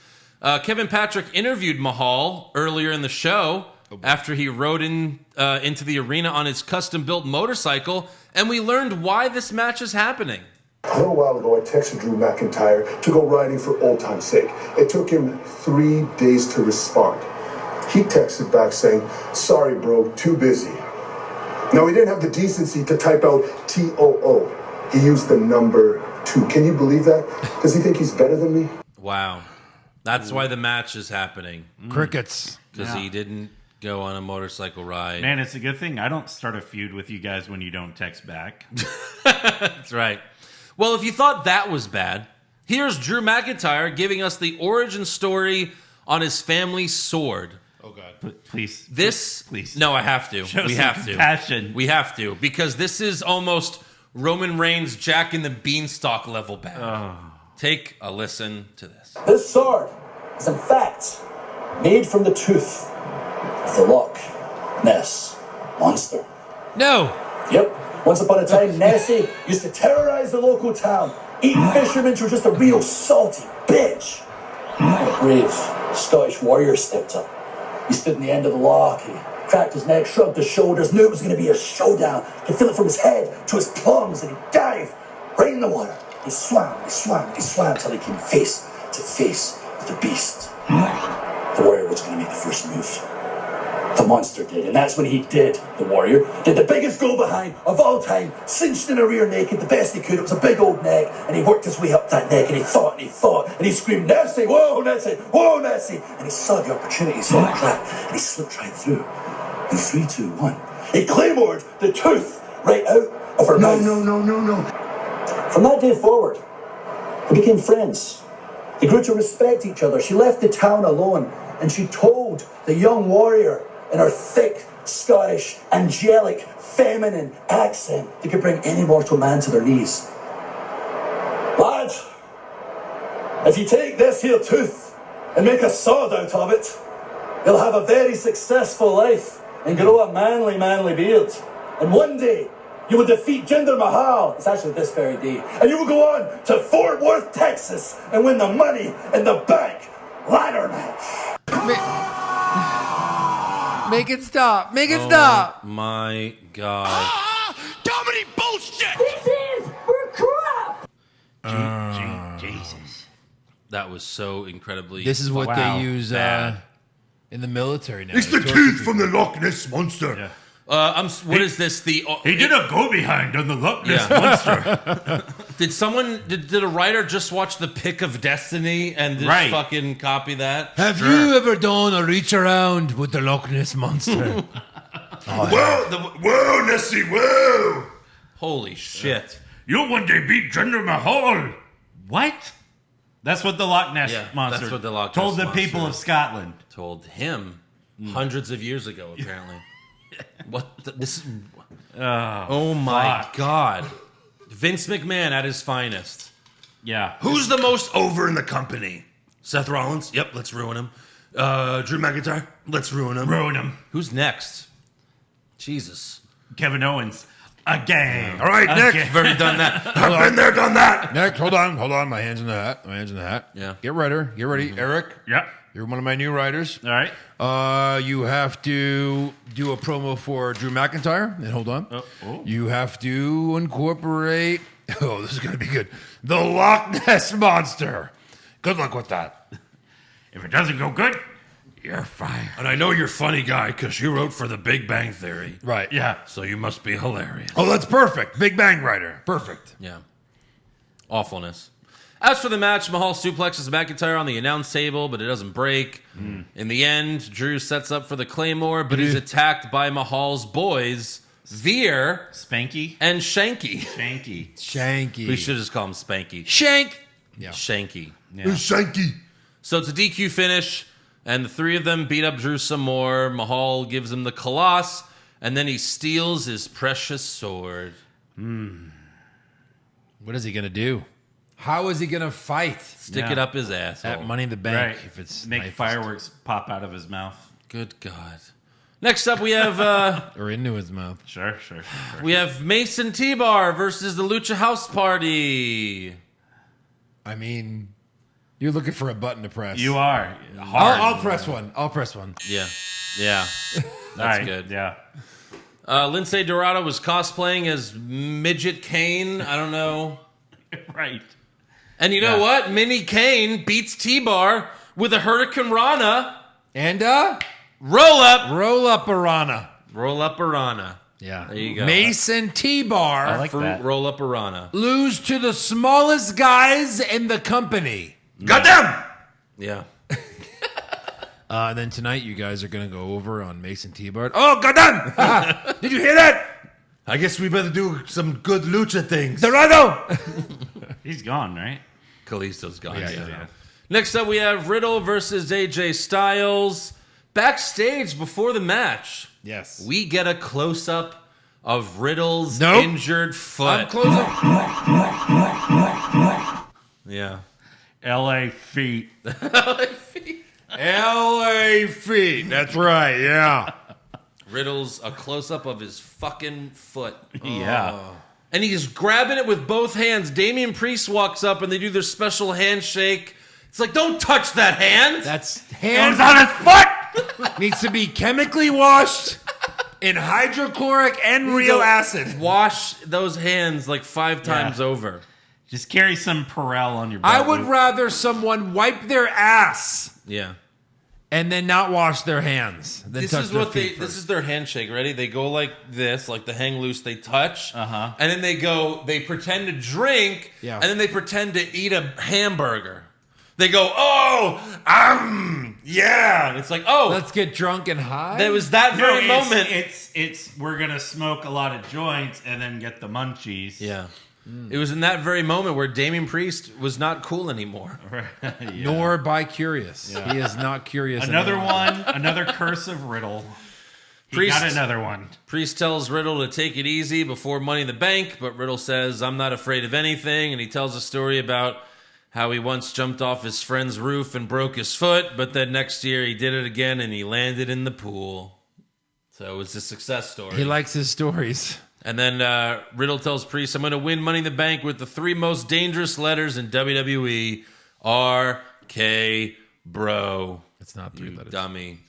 Kevin Patrick interviewed Mahal earlier in the show after he rode into the arena on his custom-built motorcycle, and we learned why this match is happening. A little while ago, I texted Drew McIntyre to go riding for old time's sake. It took him 3 days to respond. He texted back saying, sorry, bro, too busy. Now, he didn't have the decency to type out TOO. He used the number 2. Can you believe that? Does he think he's better than me? Wow. That's why the match is happening. Crickets. Because he didn't go on a motorcycle ride. Man, it's a good thing I don't start a feud with you guys when you don't text back. That's right. Well, if you thought that was bad, here's Drew McIntyre giving us the origin story on his family's sword. Oh, God. Please. Please. No, I have to. Show We some have to. compassion. We have to. Because this is almost Roman Reigns' Jack and the Beanstalk level bad. Take a listen to this. This sword is, in fact, made from the tooth of the Loch Ness Monster. No. Yep. Once upon a time, Nessie used to terrorize the local town, eating fishermen who were just a real salty bitch. A brave Scottish warrior stepped up. He stood in the end of the loch, he cracked his neck, shrugged his shoulders, knew it was going to be a showdown. He could feel it from his head to his plums, and he dived right in the water. He swam till he came face to face with the beast. the Warrior was going to make the first move. The Monster did, and that's when he did. The Warrior did the biggest go behind of all time, cinched in a rear naked, the best he could. It was a big old neck, and he worked his way up that neck, and he fought, and he screamed, Nessie, whoa, Nessie, whoa, Nessie, and he saw the opportunity, he saw the crack, and he slipped right through. In 3, 2, 1, he claymored the tooth right out of her mouth. No. From that day forward, they became friends. They grew to respect each other. She left the town alone, and she told the young Warrior in her thick, Scottish, angelic, feminine accent that could bring any mortal man to their knees. Lad, if you take this here tooth and make a sword out of it, you'll have a very successful life and grow a manly beard. And one day, you will defeat Jinder Mahal. It's actually this very day. And you will go on to Fort Worth, Texas, and win the Money in the Bank ladder match. Make it stop. Make it stop. My God. Comedy bullshit! This is for crap! Jesus. That was so incredibly... This is what Wow. they use in the military now. It's the tooth from the Loch Ness Monster. Yeah. what is this? He did a go behind on the Loch Ness Monster. Did a writer just watch The Pick of Destiny and just fucking copy that? Have you ever done a reach around with the Loch Ness Monster? Whoa, Nessie, whoa! Holy shit. You'll one day beat Jinder Mahal. What? That's what the Loch Ness Monster that's what the Loch told Ness the people Monster of Scotland. told him hundreds of years ago, apparently. Oh my God. Vince McMahon at his finest. Yeah. Who's the most over in the company? Seth Rollins? Yep, let's ruin him. Drew McIntyre? Let's ruin him. Ruin him. Who's next? Jesus. Kevin Owens. Again. All right, Nick. I've already done that. I've been there, done that. Next, hold on. My hands in the hat. Yeah. Get ready. Eric, Yep. you're one of my new writers. All right. You have to do a promo for Drew McIntyre. And hold on. Oh. You have to incorporate. Oh, this is going to be good. The Loch Ness Monster. Good luck with that. If it doesn't go good, you're fired. And I know you're a funny guy because you wrote for The Big Bang Theory. Right. Yeah. So you must be hilarious. Oh, that's perfect. Big Bang writer. Perfect. Yeah. Awfulness. As for the match, Mahal suplexes McIntyre on the announce table, but it doesn't break. In the end, Drew sets up for the Claymore, but he's attacked by Mahal's boys, Veer Spanky. and Shanky. Shanky. We should just call him Spanky. Shank. Yeah. Shanky. Yeah. Shanky. So it's a DQ finish, and the three of them beat up Drew some more. Mahal gives him the Colossus, and then he steals his precious sword. What is he going to do? How is he going to fight? Stick it up his asshole. At Money in the Bank. Right. If it's Make knife fireworks pop out of his mouth. Good God. Next up, we have or into his mouth. Sure. we have Mason T-Bar versus the Lucha House Party. I mean, you're looking for a button to press. You are. Hard. I'll press one. Yeah. That's All right. good. Yeah. Lindsay Dorado was cosplaying as Midget Kane. I don't know. Right. And you know what? Mini Kane beats T-Bar with a Hurricane Rana. And Roll up. roll up Arana. Roll up Arana. Yeah. There you go. Mason T-Bar I like Fruit that. roll up Arana. lose to the smallest guys in the company. Goddamn! Yeah. Then tonight you guys are going to go over on Mason T-Bar. Oh, goddamn! Did you hear that? I guess we better do some good lucha things. Dorado! He's gone, right? Kalisto's gone. Yeah. Next up, we have Riddle versus AJ Styles. Backstage before the match, Yes. we get a close-up of Riddle's Nope. injured foot. I'm closing. Yeah. LA feet. LA feet. That's right, yeah. Riddle's a close-up of his fucking foot. Yeah. And he's grabbing it with both hands. Damian Priest walks up and they do their special handshake. It's like, don't touch that hand. That's Hands hands on his foot! needs to be chemically washed in hydrochloric and real acid. Wash those hands like 5 times over. Just carry some Perel on your belt. I would rather someone wipe their ass Yeah. and then not wash their hands. Then This touch is their what feet This first. is their handshake. Ready? They go like this, like the hang loose. They touch, and then they pretend to drink, and then they pretend to eat a hamburger. They go, yeah. And it's like, let's get drunk and high. There was that very moment. It's we're gonna smoke a lot of joints and then get the munchies. Yeah. It was in that very moment where Damian Priest was not cool anymore. Nor bi-curious. He is not curious. Another curse of Riddle. He got another one. Priest tells Riddle to take it easy before Money in the Bank, but Riddle says, I'm not afraid of anything, and he tells a story about how he once jumped off his friend's roof and broke his foot, but then next year he did it again and he landed in the pool. So it was a success story. He likes his stories. And then Riddle tells Priest, I'm going to win Money in the Bank with the 3 most dangerous letters in WWE. R.K. Bro. It's not 3 letters. Dummy.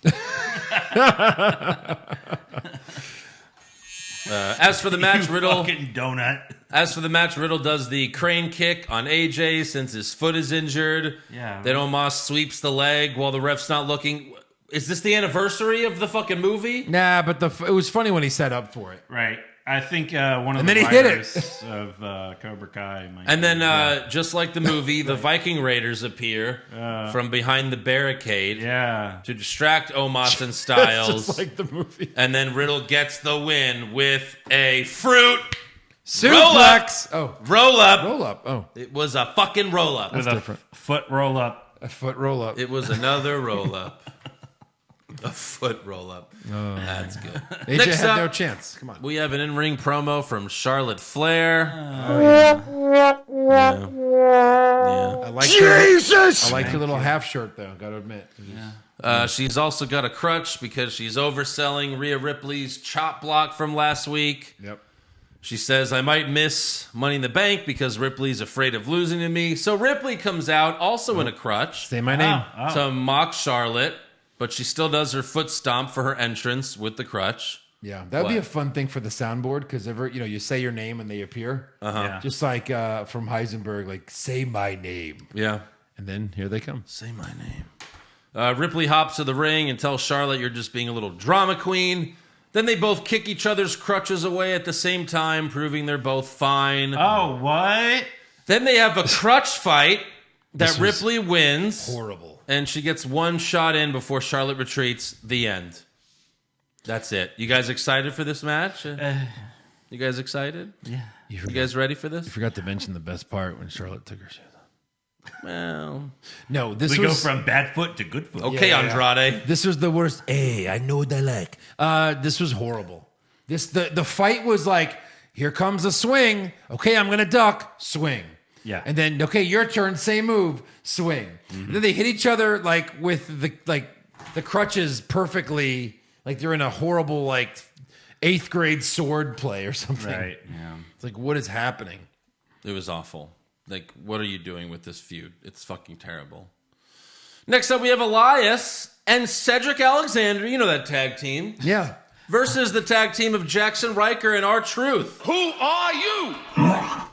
As for the match, Riddle... fucking donut. As for the match, Riddle does the crane kick on AJ since his foot is injured. Yeah. Then Omos sweeps the leg while the ref's not looking. Is this the anniversary of the fucking movie? Nah, but it was funny when he set up for it. Right. I think one of And the then he hit writers of Cobra Kai might And then, just like the movie, the Viking Raiders appear from behind the barricade to distract Omos and Styles. Just like the movie. And then Riddle gets the win with a fruit suplex. Roll up. Roll up. Oh. It was a fucking roll up. with a foot roll up. A foot roll up. It was another roll up. A foot roll up. Oh. That's good. AJ Next had up, no chance. Come on. we have an in-ring promo from Charlotte Flair. I like Jesus. I like your little half shirt though. Got to admit. She's also got a crutch because she's overselling Rhea Ripley's chop block from last week. Yep. She says, I might miss Money in the Bank because Ripley's afraid of losing to me. So Ripley comes out also in a crutch. Say my name. To mock Charlotte, but she still does her foot stomp for her entrance with the crutch. Yeah, that would be a fun thing for the soundboard because you say your name and they appear. Yeah. Just like from Heisenberg, like say my name. Yeah. And then here they come. Say my name. Ripley hops to the ring and tells Charlotte you're just being a little drama queen. Then they both kick each other's crutches away at the same time, proving they're both fine. Oh, what? Then they have a crutch fight that Ripley wins. Horrible. And she gets one shot in before Charlotte retreats. The end. That's it. You guys excited for this match? You guys excited? Yeah. You guys ready for this? You forgot to mention the best part when Charlotte took her shoes off. Well, no, this we was... go from bad foot to good foot. Okay, Andrade. This was the worst. Hey, I know what I like. This was horrible. The fight was like, here comes a swing. Okay, I'm gonna duck. Swing. Yeah. And then, okay, your turn. Same move. Swing. And then they hit each other like with the crutches perfectly, like they're in a horrible 8th grade sword play or something. Right. Yeah. It's like, what is happening? It was awful. Like, what are you doing with this feud? It's fucking terrible. Next up, we have Elias and Cedric Alexander. You know that tag team. Yeah. Versus the tag team of Jackson Ryker and R-Truth. Who are you?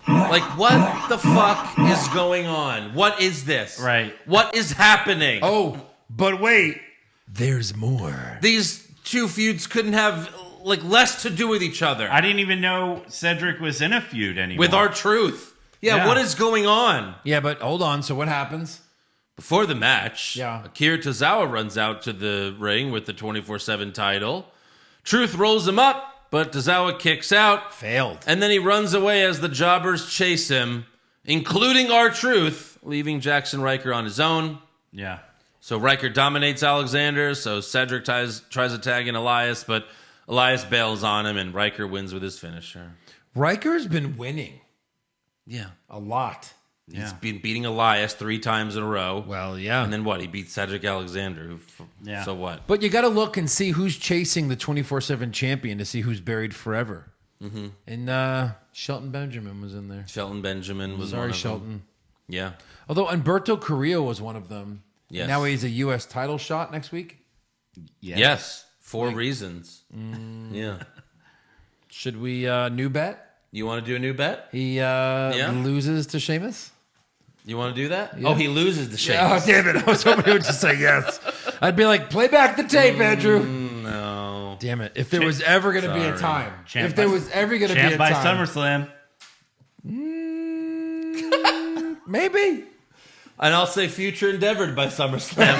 Like, what the fuck is going on? What is this? Right. What is happening? Oh, but wait. There's more. These two feuds couldn't have, less to do with each other. I didn't even know Cedric was in a feud anymore. With R-Truth. Yeah, what is going on? Yeah, but hold on. So what happens? Before the match, Akira Tozawa runs out to the ring with the 24/7 title. Truth rolls him up, but Tozawa kicks out. Failed. And then he runs away as the jobbers chase him, including R-Truth, leaving Jackson Ryker on his own. Yeah. So Ryker dominates Alexander, so Cedric tries to tag in Elias, but Elias bails on him, and Ryker wins with his finisher. Ryker's been winning. Yeah. A lot. He's been beating Elias 3 times in a row. Well, yeah. And then what? He beat Cedric Alexander. Yeah. So what? But you got to look and see who's chasing the 24/7 champion to see who's buried forever. Mm-hmm. And Shelton Benjamin was in there. Shelton Benjamin was one Sorry, of Shelton. them. Yeah. Although Humberto Carrillo was one of them. Yes. Now he's a U.S. title shot next week. Yes. 4 reasons. Yeah. Should we new bet? You want to do a new bet? He loses to Sheamus? You want to do that? Yeah. Oh, he loses the Sheamus. Oh, damn it. I was hoping he would just say yes. I'd be like, play back the tape, Andrew. No. Damn it. If there was ever going to be a time. Champ if there was ever going to be a by time. SummerSlam. Maybe. And I'll say future endeavored by SummerSlam.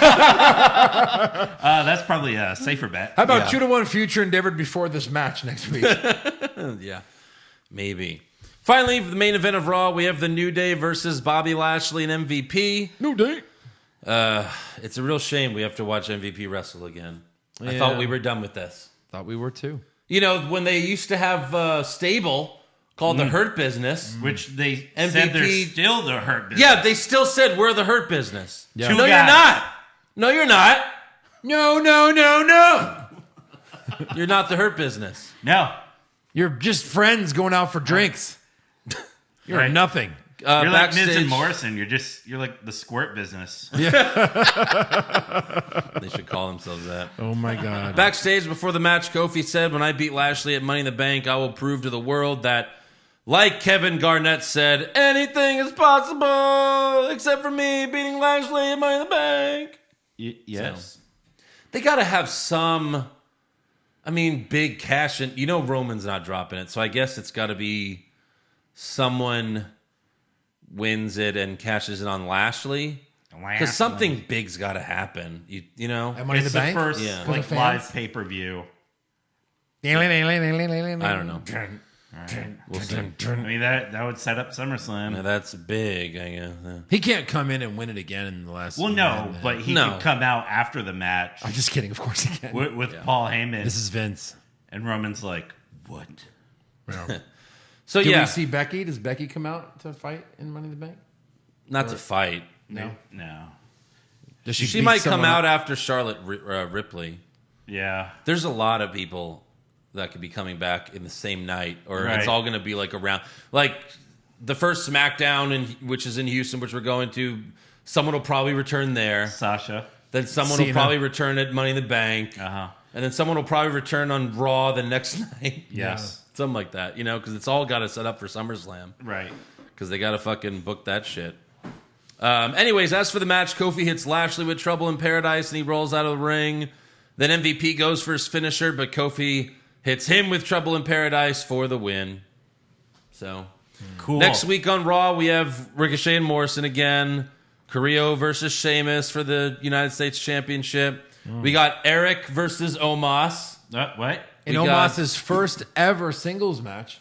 That's probably a safer bet. How about 2-1 future endeavored before this match next week? Yeah, maybe. Finally, for the main event of Raw, we have the New Day versus Bobby Lashley and MVP. New Day. It's a real shame we have to watch MVP wrestle again. Yeah. I thought we were done with this. Thought we were too. You know, when they used to have a stable called the Hurt Business. Which they MVP, said they're still the Hurt Business. Yeah, they still said we're the Hurt Business. Yeah. No, you're not. No, you're not. No. You're not the Hurt Business. No. You're just friends going out for drinks. You're Right. nothing. You're like Backstage, Miz and Morrison. You're like the squirt business. They should call themselves that. Oh my God. Backstage before the match, Kofi said, when I beat Lashley at Money in the Bank, I will prove to the world that, like Kevin Garnett said, anything is possible except for me beating Lashley at Money in the Bank. Yes. They got to have some, big cash in. You know Roman's not dropping it, so I guess it's got to be someone wins it and cashes it on Lashley. Because something big's got to happen. You know? At Money in It's the the Bank? first Yeah. For the like fans? live pay-per-view. I I don't know. We'll see. I mean, that would set up SummerSlam. Yeah, that's big, I guess. Yeah. He can't come in and win it again in the last. Well, no, but he No. could come out after the match I'm just kidding. Of course he can. with Paul Heyman. This is Vince. And Roman's like, what? So, Do yeah. we see Becky? Does Becky come out to fight in Money in the Bank? Not to fight. No. No. Does She beat might come someone out up? after Charlotte Ripley. Yeah. There's a lot of people that could be coming back in the same night, or Right. it's all going to be like around. Like the first SmackDown, which is in Houston, which we're going to, someone will probably return there. Sasha. Then someone will Cena. probably return at Money in the Bank. Uh-huh. And then someone will probably return on Raw the next night. Yes. Something like that, because it's all got to set up for SummerSlam. Right. Because they got to fucking book that shit. Anyways, as for the match, Kofi hits Lashley with Trouble in Paradise and he rolls out of the ring. Then MVP goes for his finisher, but Kofi hits him with Trouble in Paradise for the win. So, Cool. next week on Raw, we have Ricochet and Morrison again. Carrillo versus Sheamus for the United States Championship. We got Eric versus Omos. What? In We got- Omos's first ever singles match.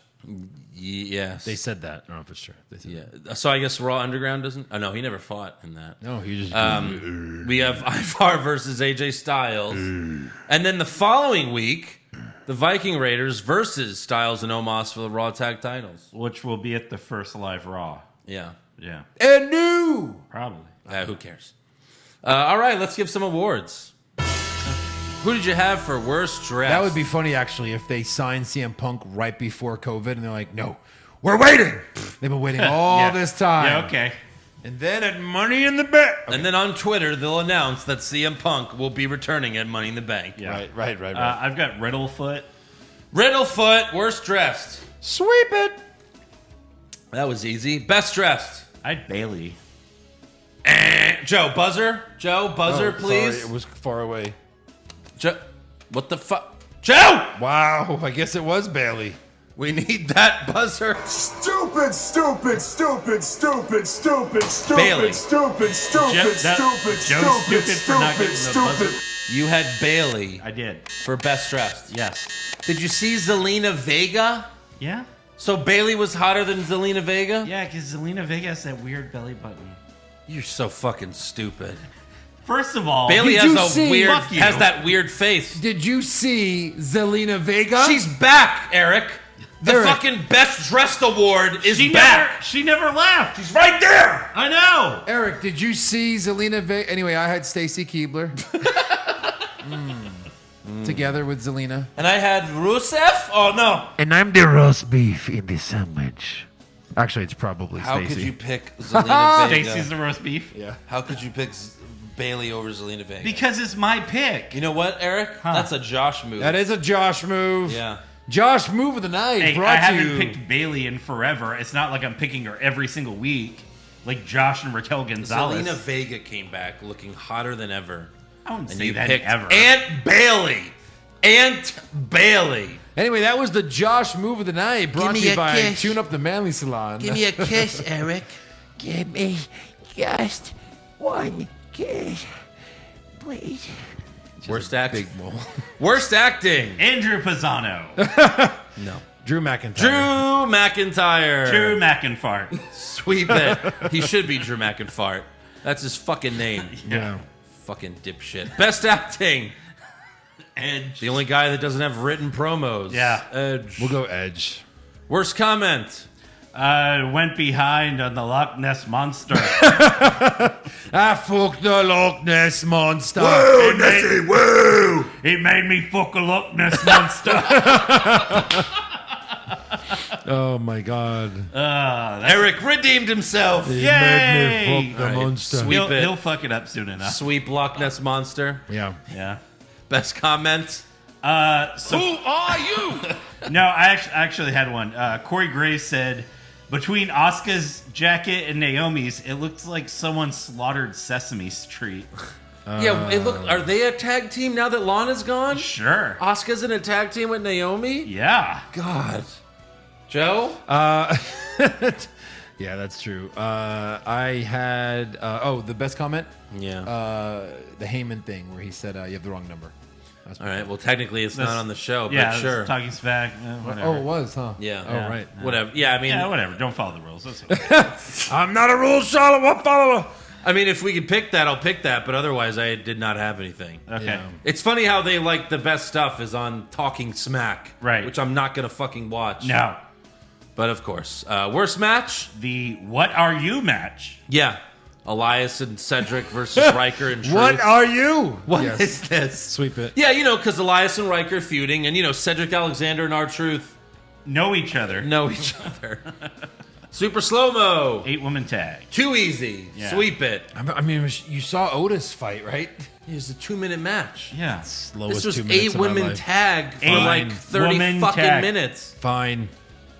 Yes. They said that. I don't know if it's true. They said Yeah. So I guess Raw Underground doesn't. Oh no, he never fought in that. No, he just. We have Ivar versus AJ Styles, and then the following week, the Viking Raiders versus Styles and Omos for the Raw Tag Titles. Which will be at the first live Raw. Yeah. Yeah. and new. Probably. Who cares? All right, let's give some awards. Who did you have for worst dress? That would be funny, actually, if they signed CM Punk right before COVID and they're like, no, we're waiting. They've been waiting all Yeah. this time. Yeah, okay. And then at Money in the Bank. And then on Twitter, they'll announce that CM Punk will be returning at Money in the Bank. Yeah. Right. I've got Riddlefoot. Riddlefoot, worst dressed. Sweep it. That was easy. Best dressed. I had Bayley. Joe, buzzer. Joe, buzzer, please. Sorry, it was far away. Joe, what the fuck? Joe! Wow, I guess it was Bayley. We need that buzzer. Stupid. Bayley. Joe's stupid for not getting the buzzer. You had Bayley I did. for best dressed. Yes. Did you see Zelina Vega? Yeah? So Bayley was hotter than Zelina Vega? Yeah, because Zelina Vega has that weird belly button. You're so fucking stupid. First of all, Bayley Did you has see- a weird, Fuck you. has that weird face. Did you see Zelina Vega? She's back, Eric. The Eric. fucking best dressed award is she back. she never left. She's right there. I know. Eric, did you see Zelina Vega? Anyway, I had Stacy Keibler. Together with Zelina. And I had Rusev. Oh no! And I'm the roast beef in the sandwich. Actually, it's probably How Stacy. could you pick Zelina Vega? Stacy's the roast beef. Yeah. How could you pick Bayley over Zelina Vega? Because it's my pick. You know what, Eric? That's a Josh move. That is a Josh move. Yeah. Josh move of the night. Hey, brought I to haven't you. picked Bayley in forever. It's not like I'm picking her every single week. like Josh and Raquel Gonzalez. Zelina Vega came back looking hotter than ever. I wouldn't And say you that picked ever. Aunt Bayley. Aunt Bayley. Anyway, that was the Josh move of the night, brought me to you a by kiss. Tune Up the Manly Salon. Give me a kiss, Eric. Give me just one kiss, please. Worst acting. Big mole. Worst acting. Andrew Pisano. No. Drew McIntyre. Drew McIntyre. Drew McInfart. Sweep it. He should be Drew McIntyre. That's his fucking name. Yeah. Fucking dipshit. Best acting. Edge. The only guy that doesn't have written promos. Yeah. Edge. We'll go Edge. Worst comment. Went behind on the Loch Ness Monster. I fucked the Loch Ness Monster. Whoa, Nessie, whoa! It made me fuck a Loch Ness Monster. Oh my God. Eric redeemed himself. He Yay! made me fuck the All right, monster. sweet. He'll fuck it up soon enough. Sweep Loch Ness Monster. Yeah. Yeah. Best comment. So, Who are you? no, I actually had one. Corey Gray said, between Asuka's jacket and Naomi's, it looks like someone slaughtered Sesame Street. Yeah, it look. Are they a tag team now that Lana's gone? Sure. Asuka's in a tag team with Naomi? Yeah. God. Joe? Yeah, that's true. I had the best comment. Yeah. The Heyman thing where he said you have the wrong number. That's All right. Well, technically, it's not on the show, Yeah, but sure. Talking smack. Whatever. Oh, it was, huh? Yeah. Oh, right. Whatever. Yeah, I mean, Yeah, whatever. Don't follow the rules. That's okay. I'm not a rule follower. I mean, if we could pick that, I'll pick that. But otherwise, I did not have anything. Okay. Yeah. It's funny how they like the best stuff is on Talking Smack, Right. Which I'm not gonna fucking watch. No. But of course, worst match. The What Are You match. Yeah, Elias and Cedric versus Ryker and Truth. What are you? What Yes. is this? Sweep it. Yeah, because Elias and Ryker feuding, and Cedric Alexander and R-Truth Know each other. know each other. Super slow mo. 8-woman tag. Too easy. Yeah. Sweep it. I mean, you saw Otis fight, right? It was a 2-minute match. Yeah. Slowest This was 2 minutes 8 of my women life. tag for Eight like 30 woman fucking tag. minutes. Fine.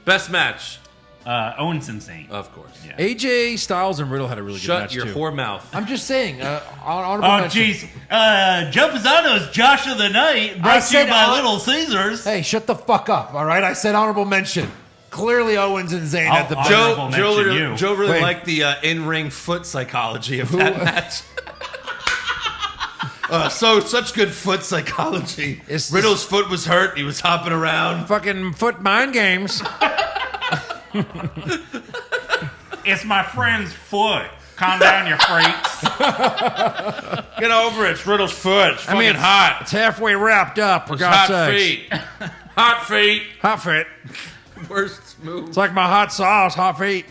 Best match, Owens and Zayn. of course. Yeah. AJ Styles and Riddle had a really good Shut match your too. whore mouth. I'm just saying. Honorable Oh, mention. jeez. Joe Pisano's Josh of the Night brought to you said by hon- Little Caesars. Hey, shut the fuck up! All right, I said honorable mention. Clearly, Owens and Zayn at the I'll- best. Honorable mention you. Joe really Wait. liked the in-ring foot psychology of that match. Such good foot psychology. It's- Riddle's foot was hurt. He was hopping around. Fucking foot mind games. It's my friend's foot. Calm down, you freaks. Get over it. It's Riddle's foot. It's fucking hot. It's halfway wrapped up. For It's God's hot sakes. feet. Hot feet. Hot feet. Worst move. It's like my hot sauce. Hot feet.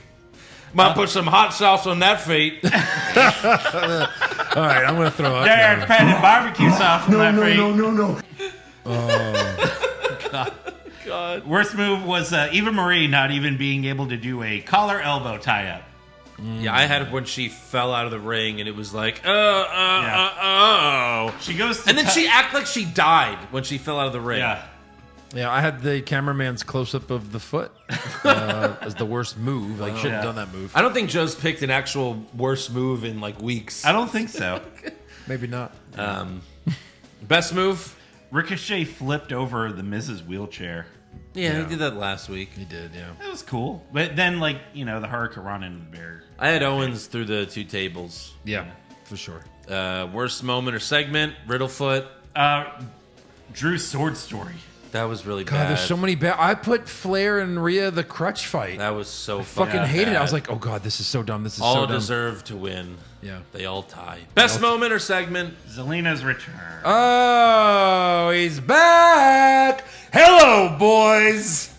Might put some hot sauce on that feet. All right, I'm gonna throw up. There's now. patted barbecue sauce on that feet. no. God. Worst move was Eva Marie not even being able to do a collar elbow tie up. Yeah, I had it when she fell out of the ring, and it was like, She goes to And then she acted like she died when she fell out of the ring. Yeah. Yeah, I had the cameraman's close up of the foot as the worst move. Like, shouldn't have done that move. I don't think Joe's picked an actual worst move in like weeks. I don't think so. Maybe not. Best move? Ricochet flipped over the Miz's wheelchair. Yeah, he did that last week. He did, yeah. That was cool. But then, the Hurricane into the bear. I had Owens through the 2 tables. Yeah, for sure. Worst moment or segment? Riddlefoot. Drew's sword story. That was really God, bad. there's so many bad. I put Flair and Rhea the crutch fight. That was so Fucking hated it. I was bad. like, oh God, this is so dumb. This is all so dumb. deserve to win. Yeah. They all tie. Best moment or segment? Zelina's return. Oh, he's back. Hello, boys.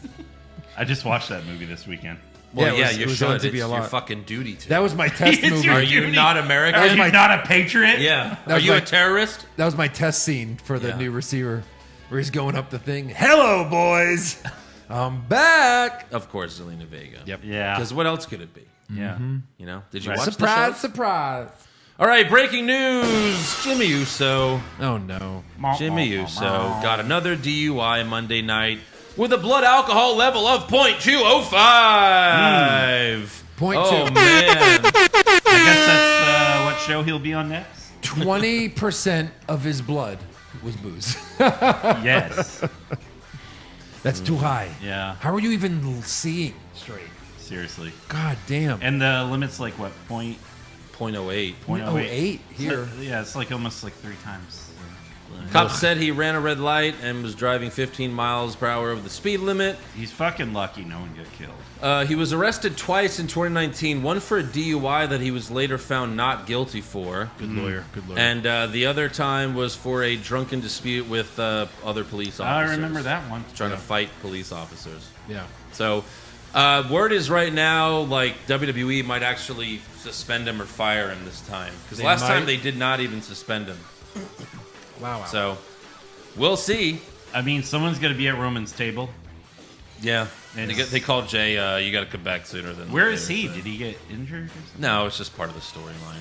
I just watched that movie this weekend. Well, Yeah, you it was should. on TV It's a your lot. fucking duty to. That was my test It's movie. your Are you duty. not American? Are you not a patriot? Yeah. That Are was you my- a terrorist? That was my test scene for the Yeah. new receiver, where he's going up the thing. Hello, boys. I'm back. Of course, Zelina Vega. Yep. Yeah. Because what else could it be? Yeah. You know? Did you Right. watch Surprise, the show? surprise. All right, breaking news. Jimmy Uso. Oh no. Jimmy Uso got another DUI Monday night with a blood alcohol level of .205. Point Oh, two. man. show he'll be on next? 20% of his blood was booze. Yes. That's too high. Yeah. How are you even seeing straight? Seriously. God damn. And the limit's like what? 0.08. 0.08 here. Yeah, it's like almost like 3 times. Cops said he ran a red light and was driving 15 miles per hour over the speed limit. He's fucking lucky no one got killed. He was arrested twice in 2019, one for a DUI that he was later found not guilty for. Good lawyer. And the other time was for a drunken dispute with other police officers. I remember that one. Trying to fight police officers. Yeah. So, word is right now, like, WWE might actually suspend him or fire him this time. Because last time they did not even suspend him. Wow. So, we'll see. I mean, someone's going to be at Roman's table. Yeah. They called Jay, you got to come back sooner than Where is he? Did he get injured or something? No, it's just part of the storyline.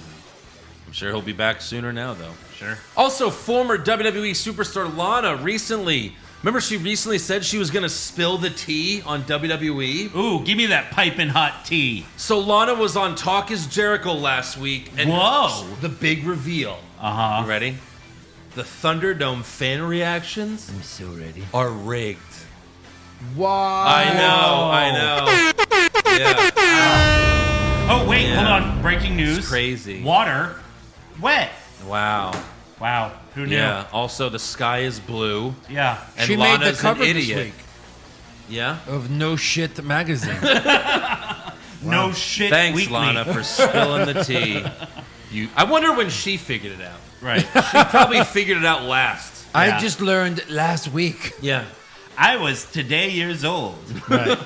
I'm sure he'll be back sooner now, though. Sure. Also, former WWE superstar Lana recently... Remember she recently said she was going to spill the tea on WWE? Ooh, give me that piping hot tea. So Lana was on Talk is Jericho last week. And whoa! The big reveal. Uh-huh. You ready? The Thunderdome fan reactions I'm so ready. are rigged. Wow. I know. Yeah. Oh, wait, hold on. Breaking news. It's crazy. Water. Wet. Wow. Wow. Who knew? Yeah. Also, the sky is blue. Yeah. And She Lana's made the cover an this idiot. week Yeah. of No Shit magazine. No shit. Thanks, weekly. Lana, for spilling the tea. I wonder when she figured it out. Right. She probably figured it out last. I just learned last week. Yeah. I was today years old. Right.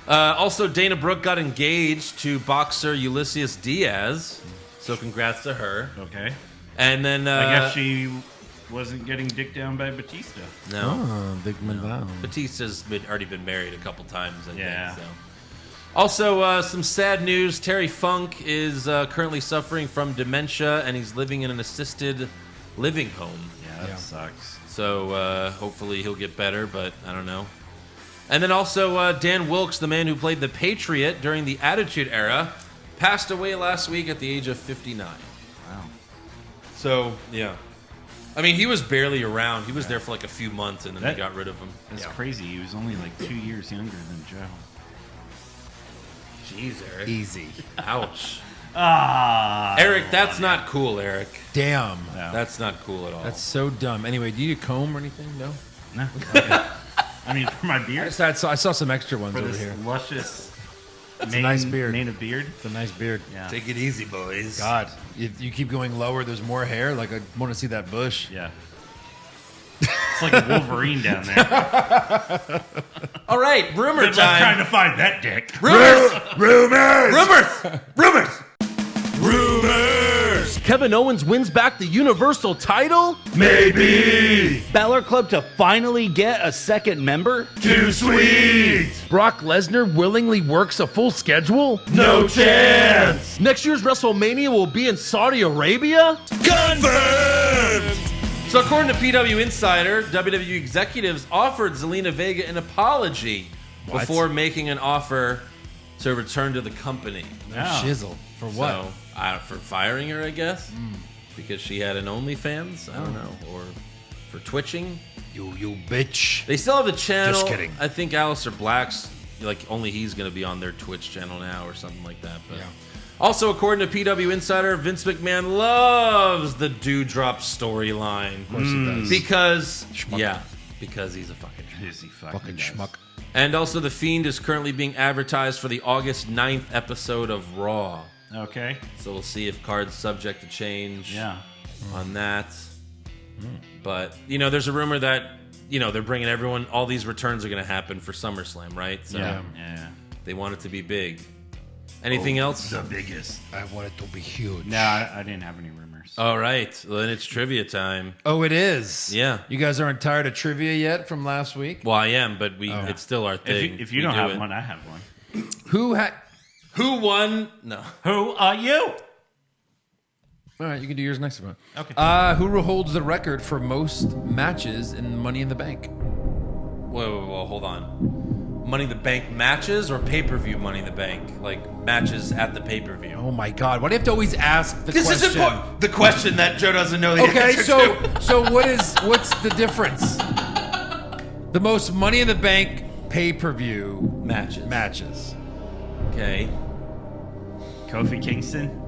Also, Dana Brooke got engaged to boxer Ulysses Diaz. So congrats to her. Okay. And then... I guess she wasn't getting dicked down by Batista. No. Oh, big man down. Batista's already been married a couple times, I Yeah. think. So. Also, some sad news. Terry Funk is currently suffering from dementia, and he's living in an assisted living home. Yeah, that sucks. So hopefully he'll get better, but I don't know. And then also Dan Wilkes, the man who played the Patriot during the Attitude Era, passed away last week at the age of 59. Wow. So, yeah. I mean, he was barely around. He was there for like a few months, and then they got rid of him. That's crazy. He was only like 2 years younger than Joe. Jeez, Eric. Easy. Ouch. Eric, that's not cool, Eric. Damn. No. That's not cool at all. That's so dumb. Anyway, do you need a comb or anything? No? No. Okay. I mean, for my beard. I saw some extra ones For over this here. luscious It's a nice beard. mane of beard. It's a nice beard. Yeah. Take it easy, boys. God, if you keep going lower, there's more hair. Like, I want to see that bush. Yeah. It's like a Wolverine down there. All right, rumor Good luck time. trying to find that dick. Rumors. Rumors! Kevin Owens wins back the Universal title? Maybe! Balor Club to finally get a second member? Too sweet! Brock Lesnar willingly works a full schedule? No chance! Next year's WrestleMania will be in Saudi Arabia? Confirmed! So according to PW Insider, WWE executives offered Zelina Vega an apology before making an offer to return to the company. Shizzle. For what? So, for firing her, I guess, because she had an OnlyFans. I don't know, or for twitching. You bitch. They still have the channel. Just kidding. I think Aleister Black's only he's going to be on their Twitch channel now or something like that. But also, according to PW Insider, Vince McMahon loves the Dewdrop storyline. Of course he does. Because Schmuck. because he's a fucking Fucking schmuck. And also, The Fiend is currently being advertised for the August 9th episode of Raw. Okay. So we'll see if card's subject to change on that. But, there's a rumor that, they're bringing everyone, all these returns are going to happen for SummerSlam, right? So Yeah. they want it to be big. Anything else? The biggest. I want it to be huge. No, I didn't have any rumors. All right. Well, then it's trivia time. Oh, it is? Yeah. You guys aren't tired of trivia yet from last week? Well, I am, but it's still our thing. If you don't have one, I have one. Who won? No. Who are you? All right, you can do yours next time. Okay. Who holds the record for most matches in Money in the Bank? Whoa, hold on. Money in the Bank matches or pay-per-view Money in the Bank? Like matches at the pay-per-view. Oh my God! Why do you have to always ask the question? This is important. The question that Joe doesn't know the Okay, answer to. so what's the difference? The most Money in the Bank pay-per-view matches. Okay. Kofi Kingston.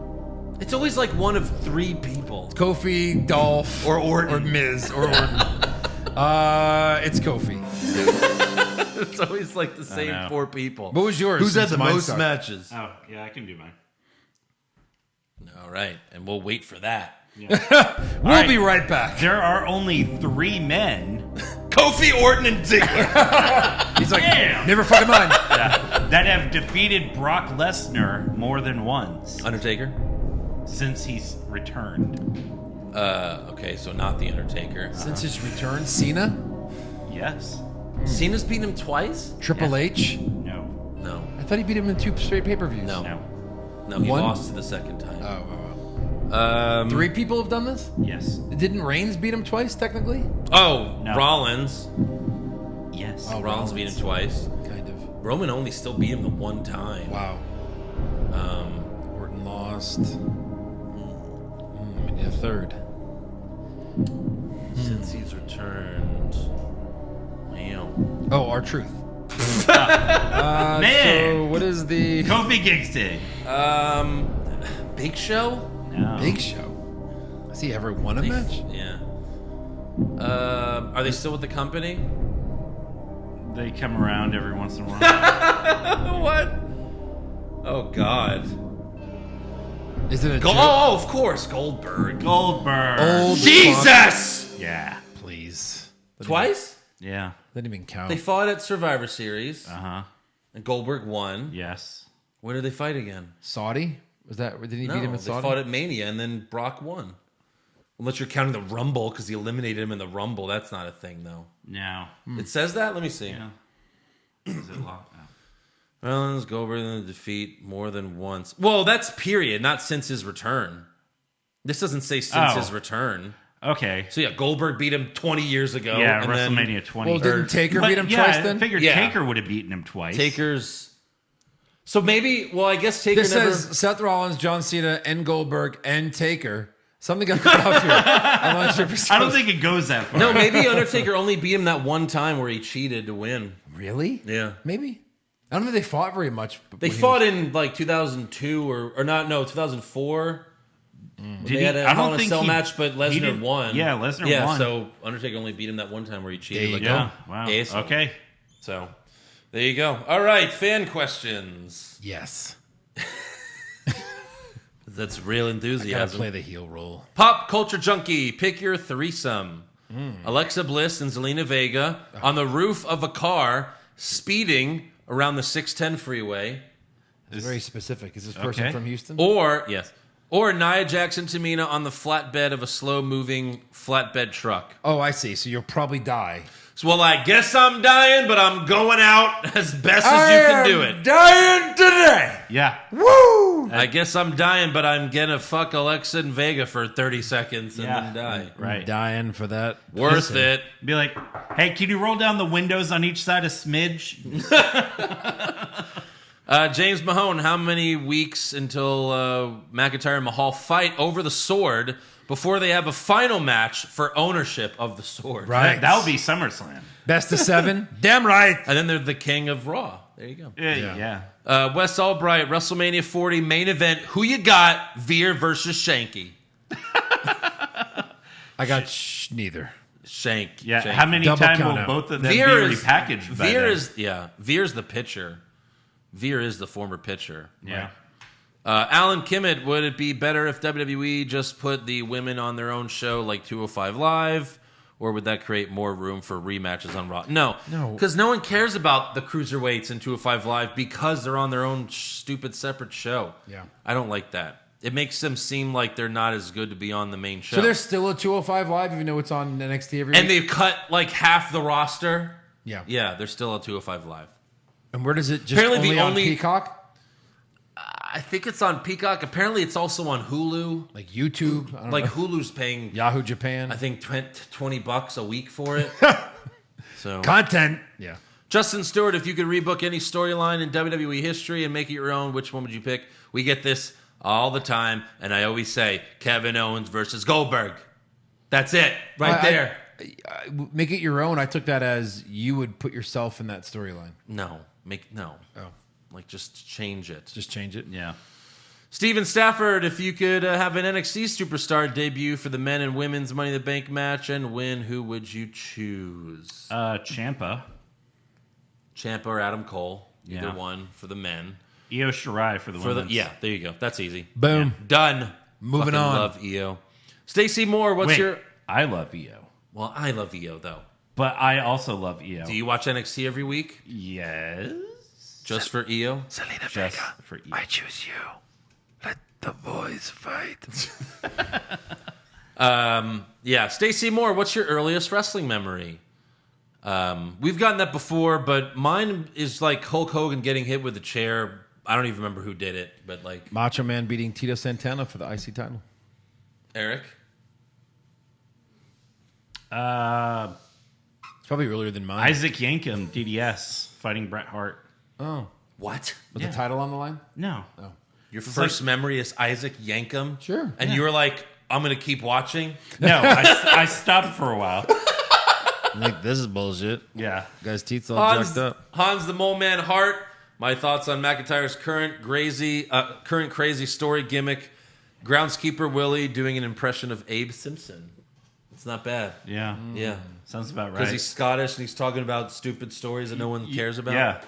It's always like one of 3 people. Kofi, Dolph, or Orton, or Miz, or Orton. It's Kofi. It's always like the same 4 people. What was yours? Who's had since the mine most started? matches? Oh, yeah, I can do mine. All right, and we'll wait for that. We'll be right back. There are only 3 men. Kofi, Orton, and Ziggler. He's like, never fucking mind. That have defeated Brock Lesnar more than once. Undertaker? Since he's returned. Okay, so not the Undertaker. Since his return, Cena? Yes. Cena's beaten him twice? Triple H? No. I thought he beat him in 2 straight pay-per-views. No, he One? lost to the second time. Oh. 3 people have done this? Yes. Didn't Reigns beat him twice, technically? Oh, No. Rollins. Yes. Oh, Rollins beat him twice. Kind of. Roman only still beat him the 1 time. Wow. Orton lost. We need a 3rd. Since he's returned. Wow. Oh, R-Truth. Man. So what is the... Kofi Kingston. Big Show? No. Big Show? Has he ever won a match? Yeah. Are they still with the company? They come around every once in a while. What? Oh, God. Is it a joke? Oh, of course. Goldberg. Old Jesus! Yeah. Please. Twice? Yeah. Didn't even count. They fought at Survivor Series. Uh-huh. And Goldberg won. Yes. Where did they fight again? Saudi? Was that... Did he beat him in they Saudi? fought at Mania, and then Brock won. Unless you're counting the Rumble, because he eliminated him in the Rumble. That's not a thing, though. No. It says that? Let me see. Yeah. Is it locked out? Rollins, Goldberg in the defeat more than once. Well, that's period, not since his return. This doesn't say since his return. Okay. So yeah, Goldberg beat him 20 years ago. Yeah, and WrestleMania then 20. Well, didn't Taker beat him twice then? I figured Yeah. Taker would have beaten him twice. Taker's... So maybe, well, I guess Taker This never... says Seth Rollins, John Cena, and Goldberg, and Taker. Something got cut off here. I'm not sure if I don't think it goes that far. No, maybe Undertaker only beat him that one time where he cheated to win. Really? Yeah. Maybe. I don't think they fought very much. They fought in like 2002 or not, no, 2004. They had a Hell in a Cell match, but Lesnar won. Yeah, Lesnar won. Yeah, so Undertaker only beat him that one time where he cheated. There you go. Wow. Okay. So, there you go. All right, fan questions. Yes. That's real I enthusiasm. gotta play the heel role. Pop Culture Junkie, pick your threesome. Alexa Bliss and Zelina Vega on the roof of a car speeding around the 610 freeway. It's very specific. Is this person from Houston? Or Nia Jackson Tamina on the flatbed of a slow-moving flatbed truck. Oh, I see. So you'll probably die. So, well, I guess I'm dying, but I'm going out as best as you can do it. Dying today. Yeah. Woo! I guess I'm dying, but I'm gonna fuck Alexa and Vega for 30 seconds and then die. Right. Dying for that. Worth pussy. it. Be like, hey, can you roll down the windows on each side a smidge? James Mahone, how many weeks until McIntyre and Mahal fight over the sword before they have a final match for ownership of the sword? Right. That would be SummerSlam. Best of 7. Damn right. And then they're the king of Raw. There you go. Yeah. Wes Albright, WrestleMania 40 main event. Who you got? Veer versus Shanky. I got neither. Shank. Yeah. Shank. How many Double times count will out. both of them Veer be is repackaged by Veer then? is Veer's the pitcher. Veer is the former pitcher. Yeah. Alan Kimmett, would it be better if WWE just put the women on their own show like 205 Live? Or would that create more room for rematches on Raw? No. Because no one cares about the cruiserweights in 205 Live because they're on their own stupid separate show. Yeah. I don't like that. It makes them seem like they're not as good to be on the main show. So there's still a 205 Live, even though it's on NXT every week? And they've cut like half the roster. Yeah. Yeah, there's still a 205 Live. And where does it just Apparently only the on only- Peacock? I think it's on Peacock. Apparently it's also on Hulu. Like YouTube? I don't Like know. Hulu's paying, Yahoo Japan? I think, $20 a week for it. So Content. Yeah. Justin Stewart, if you could rebook any storyline in WWE history and make it your own, which one would you pick? We get this all the time, and I always say Kevin Owens versus Goldberg. That's it, right there. Make it your own. I took that as you would put yourself in that storyline. No. Oh. Like, just change it. Just change it? Yeah. Steven Stafford, if you could have an NXT superstar debut for the men and women's Money in the Bank match and win, who would you choose? Ciampa or Adam Cole. Either Yeah. one for the men. Io Shirai for the women. Yeah, there you go. That's easy. Boom. Yeah. Done. Moving Fucking on. love Io. Stacey Moore, what's Wait, your... I love Io. Well, I love Io, though. But I also love Io. Do you watch NXT every week? Yes. Just for Io? Selena Just Vega, for Io. I choose you. Let the boys fight. Yeah, Stacey Moore, what's your earliest wrestling memory? We've gotten that before, but mine is like Hulk Hogan getting hit with a chair. I don't even remember who did it, but like... Macho Man beating Tito Santana for the IC title. Eric? It's probably earlier than mine. Isaac Yankem, DDS, fighting Bret Hart. Oh. What? Was the title on the line? No. Oh. Your first memory is Isaac Yankem? Sure. And you were like, I'm going to keep watching? No, I stopped for a while. Like, this is bullshit. Yeah. Guy's teeth all jacked up. Hans the Mole Man Hart. My thoughts on McIntyre's current crazy story gimmick. Groundskeeper Willie doing an impression of Abe Simpson. It's not bad. Yeah. Yeah. Sounds about right. Because he's Scottish and he's talking about stupid stories that no one cares about. Yeah.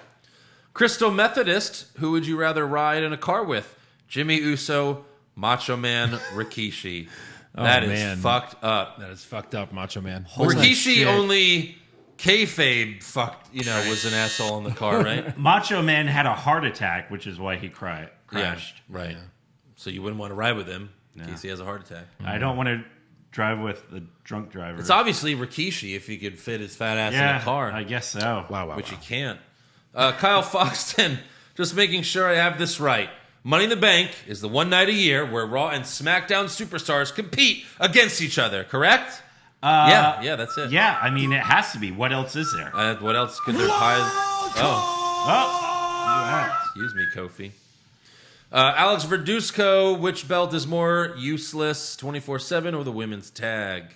Crystal Methodist, who would you rather ride in a car with? Jimmy Uso, Macho Man, Rikishi. That is fucked up. That is fucked up, Macho Man. Rikishi only kayfabe was an asshole in the car, right? Macho Man had a heart attack, which is why he crashed. Yeah, right. Yeah. So you wouldn't want to ride with him in case he has a heart attack. I don't want to drive with the drunk driver. It's obviously Rikishi if he could fit his fat ass in a car. I guess so. Which he can't. Kyle Foxton, just making sure I have this right. Money in the Bank is the one night a year where Raw and SmackDown superstars compete against each other, correct? Yeah, that's it. Yeah, I mean, it has to be. What else is there? What else could there excuse me, Kofi. Alex Verduzco, which belt is more useless, 24/7 or the women's tag?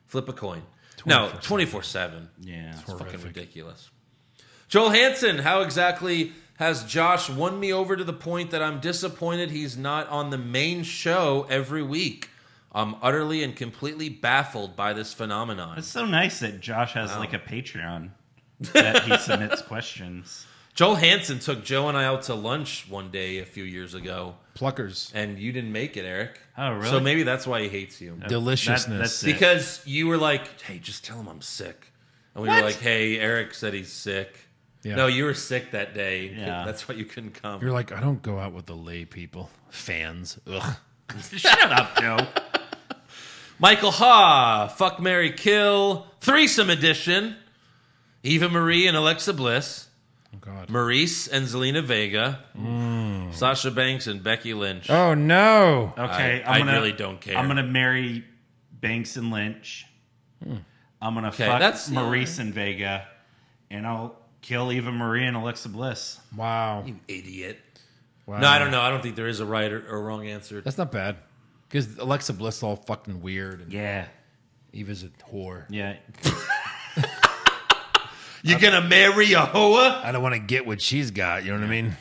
Flip a coin. 24/7. No, 24/7. Yeah, it's fucking ridiculous. Joel Hansen, how exactly has Josh won me over to the point that I'm disappointed he's not on the main show every week? I'm utterly and completely baffled by this phenomenon. It's so nice that Josh has like a Patreon that he submits questions. Joel Hansen took Joe and I out to lunch one day a few years ago. Pluckers. And you didn't make it, Eric. Oh, really? So maybe that's why he hates you. Deliciousness. That's because you were like, hey, just tell him I'm sick. And we were like, hey, Eric said he's sick. Yeah. No, you were sick that day. Yeah. That's why you couldn't come. You're like, I don't go out with the lay people. Fans. Ugh. Shut up, Joe. Michael Ha, Fuck, Marry, Kill, Threesome Edition. Eva Marie and Alexa Bliss. Oh, God. Maurice and Zelina Vega. Sasha Banks and Becky Lynch. Oh, no. Okay, I really don't care. I'm going to marry Banks and Lynch. I'm going to fuck that's Maurice and Vega. And I'll kill Eva Marie and Alexa Bliss. Wow. You idiot. Wow. No, I don't know. I don't think there is a right or wrong answer. That's not bad. Because Alexa Bliss is all fucking weird. And Yeah. Eva's a whore. Yeah. You gonna marry a hoa? I don't want to get what she's got. You know what I mean?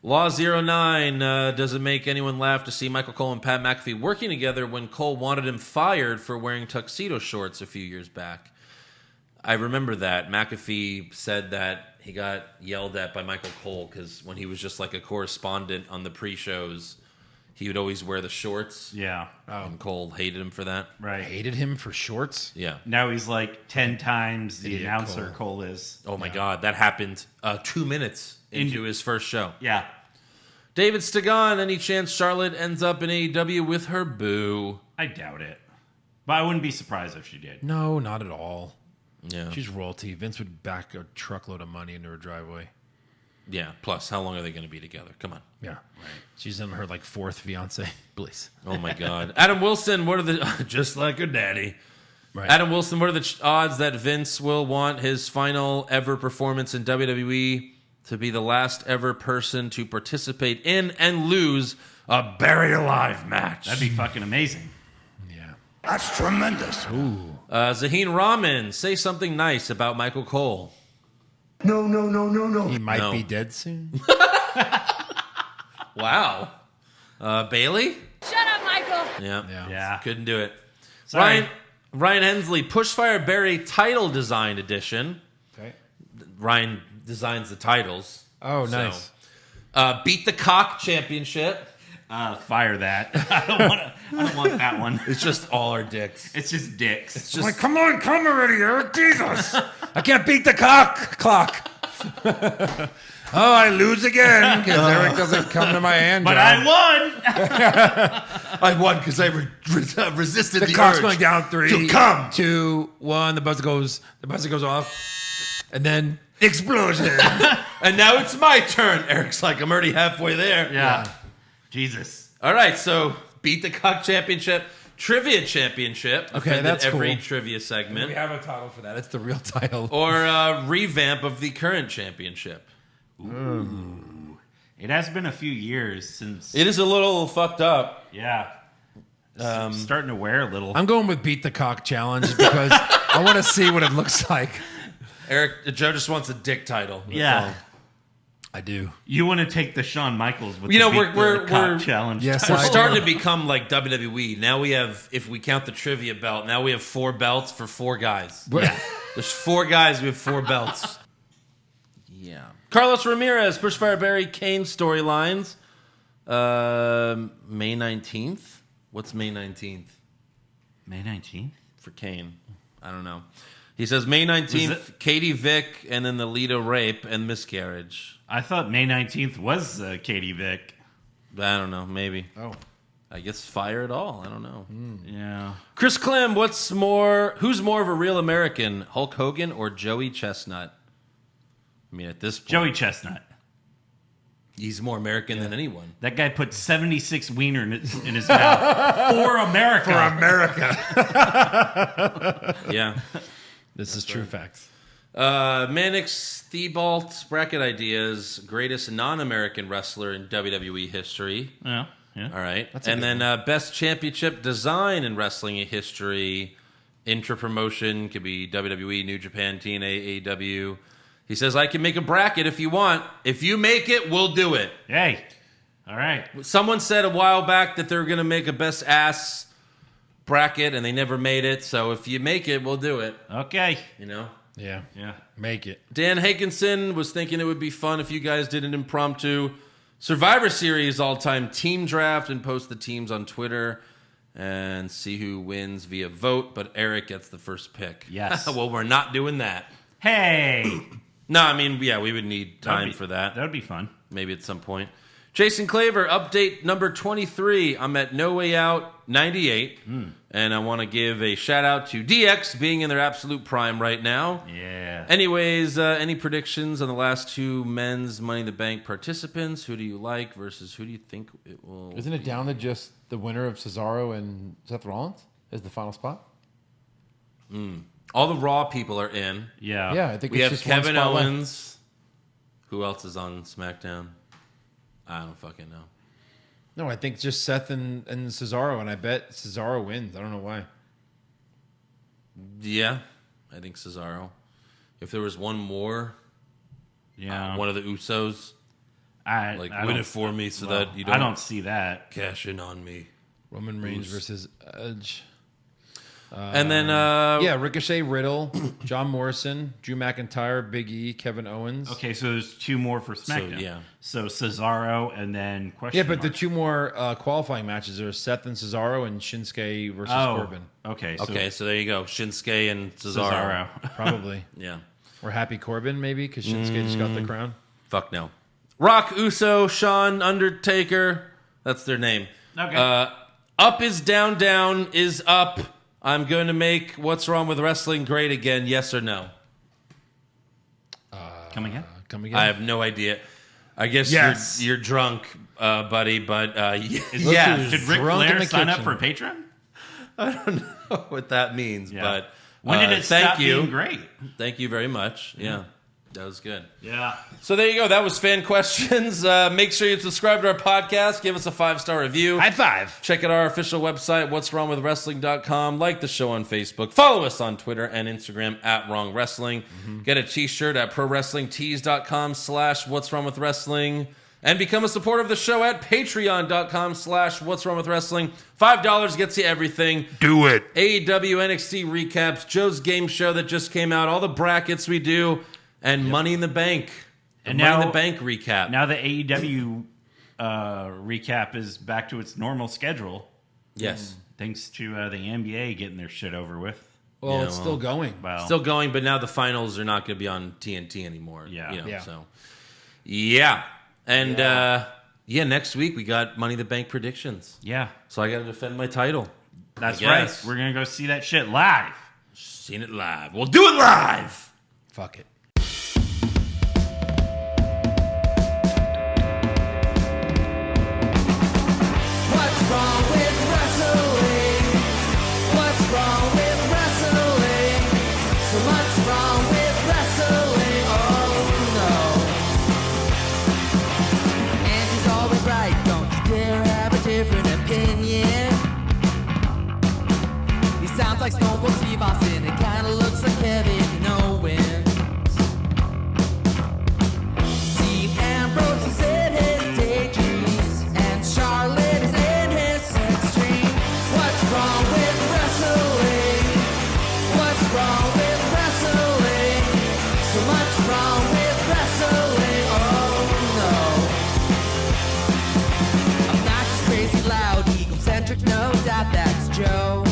Law 09, does it make anyone laugh to see Michael Cole and Pat McAfee working together when Cole wanted him fired for wearing tuxedo shorts a few years back? I remember that. McAfee said that he got yelled at by Michael Cole because when he was just like a correspondent on the pre-shows, he would always wear the shorts. Yeah. And Cole hated him for that. Right. Hated him for shorts? Yeah. Now he's like 10 times the Idiot announcer Cole is. Oh my God, that happened 2 minutes into his first show. Yeah. David Stegan, any chance Charlotte ends up in AEW with her boo? I doubt it. But I wouldn't be surprised if she did. No, not at all. Yeah. She's royalty. Vince would back a truckload of money into her driveway. Yeah, plus, how long are they going to be together? Come on. Yeah. Right. She's in her like fourth fiance. Please. Oh my God. Adam Wilson, what are the... just like her daddy. Right. Adam Wilson, what are the odds that Vince will want his final ever performance in WWE to be the last ever person to participate in and lose a buried alive match? That'd be fucking amazing. Yeah. That's tremendous. Ooh. Zaheen Rahman, say something nice about Michael Cole. No. He might be dead soon. Wow. Bayley? Shut up, Michael. Yeah. Couldn't do it. Sorry. Ryan Hensley, Pushfire Barry Title Design Edition. Okay. Ryan designs the titles. Oh, nice. So, Beat the Cock Championship. Fire that. I don't want that one. It's just all our dicks. It's just dicks. It's just come already, Eric. Jesus. I can't beat the clock. Oh, I lose again because Eric doesn't come to my hand. But job. I won. I won because I resisted The the clock's urge going down 3, to come. 2, 1. The buzzer goes off, and then explosion. And now it's my turn. Eric's like, I'm already halfway there. Yeah. Jesus. All right, so Beat the Cock Championship, Trivia Championship. Okay, that's every cool. trivia segment. We have a title for that. It's the real title. Or revamp of the current championship. Ooh. It has been a few years since. It is a little fucked up. Yeah. Starting to wear a little. I'm going with Beat the Cock Challenge because I want to see what it looks like. Eric, Joe just wants a dick title. That's Yeah. all. I do. You want to take the Shawn Michaels with You know, the we're Cock challenge. Yes, We're I starting do. to become like WWE. Now we have, if we count the trivia belt, now we have 4 belts for 4 guys. Yeah. There's 4 guys, we have 4 belts. Yeah. Carlos Ramirez, Pushfire Barry, Kane storylines. May 19th? What's May 19th? May 19th? For Kane. I don't know. He says May 19th, Katie Vick, and then the Lita rape and miscarriage. I thought May 19th was Katie Vick. I don't know. Maybe. Oh. I guess fire it all. I don't know. Yeah. Chris Clem, who's more of a real American, Hulk Hogan or Joey Chestnut? I mean, at this point, Joey Chestnut. he's more American than anyone. That guy put 76 wiener in his mouth for America. For America. Yeah. This is true facts. Mannix Thibault, bracket ideas, greatest non-American wrestler in WWE history. Yeah. All right. That's a And good then best championship design in wrestling history. Intra-promotion could be WWE, New Japan, TNA, AEW. He says, I can make a bracket if you want. If you make it, we'll do it. Hey. All right. Someone said a while back that they were going to make a best ass bracket, and they never made it. So if you make it, we'll do it. Okay. You know? Yeah. Yeah. Make it. Dan Hakinson was thinking it would be fun if you guys did an impromptu Survivor Series all-time team draft and post the teams on Twitter and see who wins via vote, but Eric gets the first pick. Yes. Well, we're not doing that. Hey. No, I mean, yeah, we would need time for that. That would be fun. Maybe at some point. Jason Claver, update number 23. I'm at No Way Out 98, and I want to give a shout-out to DX being in their absolute prime right now. Yeah. Anyways, any predictions on the last 2 men's Money in the Bank participants? Who do you like versus who do you think it will Isn't it down to just the winner of Cesaro and Seth Rollins as the final spot? All the Raw people are in. Yeah. Yeah, I think We it's have just one Kevin spot left. Owens. Who else is on SmackDown? I don't fucking know. No, I think just Seth and Cesaro, and I bet Cesaro wins. I don't know why. Yeah, I think Cesaro. If there was one more, Yeah. one of the Usos, I win don't- it for me so well, that you don't, I don't see that. cash in on me. Roman Reigns versus Edge. And then, Yeah, Ricochet, Riddle, John Morrison, Drew McIntyre, Big E, Kevin Owens. Okay, so there's 2 more for SmackDown. yeah. So Cesaro and then question Yeah, but the mark. 2 more qualifying matches are Seth and Cesaro and Shinsuke versus Corbin. Okay. So okay, so there you go. Shinsuke and Cesaro. Probably. Yeah. Or Happy Corbin, maybe, because Shinsuke just got the crown. Fuck no. Rock, Uso, Shawn, Undertaker. That's their name. Okay. Up is down, down is up. I'm going to make What's Wrong with Wrestling great again, yes or no? Come again? Come again. I have no idea. I guess Yes. you're drunk, buddy, but Did yes. Ric drunk in Flair the sign up kitchen. for Patreon? I don't know what that means, but when did it thank stop you. being great? Thank you very much. Yeah. That was good. Yeah. So there you go. That was fan questions. Make sure you subscribe to our podcast. Give us a 5-star review. High five. Check out our official website, what'swrongwithwrestling.com. Like the show on Facebook. Follow us on Twitter and Instagram at Wrong Wrestling. Get a t-shirt at prowrestlingtees.com/what'swrongwithwrestling. And become a supporter of the show at patreon.com/what'swrongwithwrestling. $5 gets you everything. Do it. AEW NXT recaps, Joe's game show that just came out, all the brackets we do, and Money in the Bank. And Money now, in the Bank recap. Now the AEW recap is back to its normal schedule. Yes. Thanks to the NBA getting their shit over with. Well, it's still going. Well, Still going, but now the finals are not going to be on TNT anymore. Yeah. You know, Yeah. So, And, next week we got Money in the Bank predictions. Yeah. So I got to defend my title. That's I right. guess. We're going to go see that shit live. Seen it live. We'll do it live. Fuck it. What's wrong with wrestling? What's wrong with wrestling? So much wrong with wrestling. Oh no. And he's always right. Don't you dare have a different opinion. He sounds like Stone Cold Steve Austin. It kinda looks like Kevin Owens. Dean Ambrose is in his daydreams, and Charlotte is in his sex dream. What's wrong with wrestling? What's wrong with wrestling? So much wrong with wrestling. Oh no. Obnoxious, crazy, loud, egocentric, no doubt that's Joe.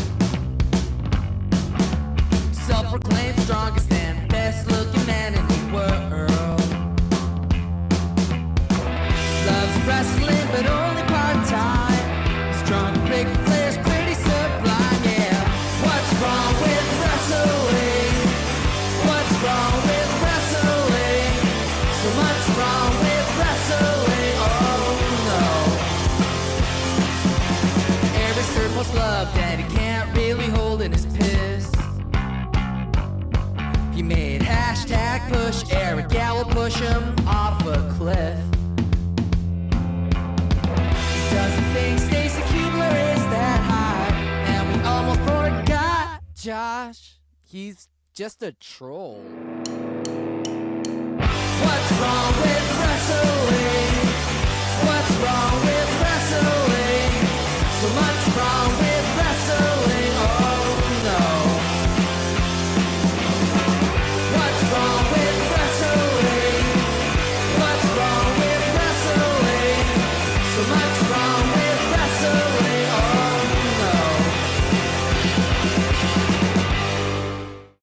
Self-proclaimed strongest and best-looking man in the world. Loves wrestling, but only part-time. Strong, big players, pretty sublime, yeah. What's wrong with wrestling? What's wrong with wrestling? So much wrong with wrestling, oh no. Eric's third most loved, and he can't really hold in his piss. He made hashtag push Eric, yeah, we'll push him off a cliff. He doesn't think Stacey Kubler is that high, and we almost forgot Josh. He's just a troll. What's wrong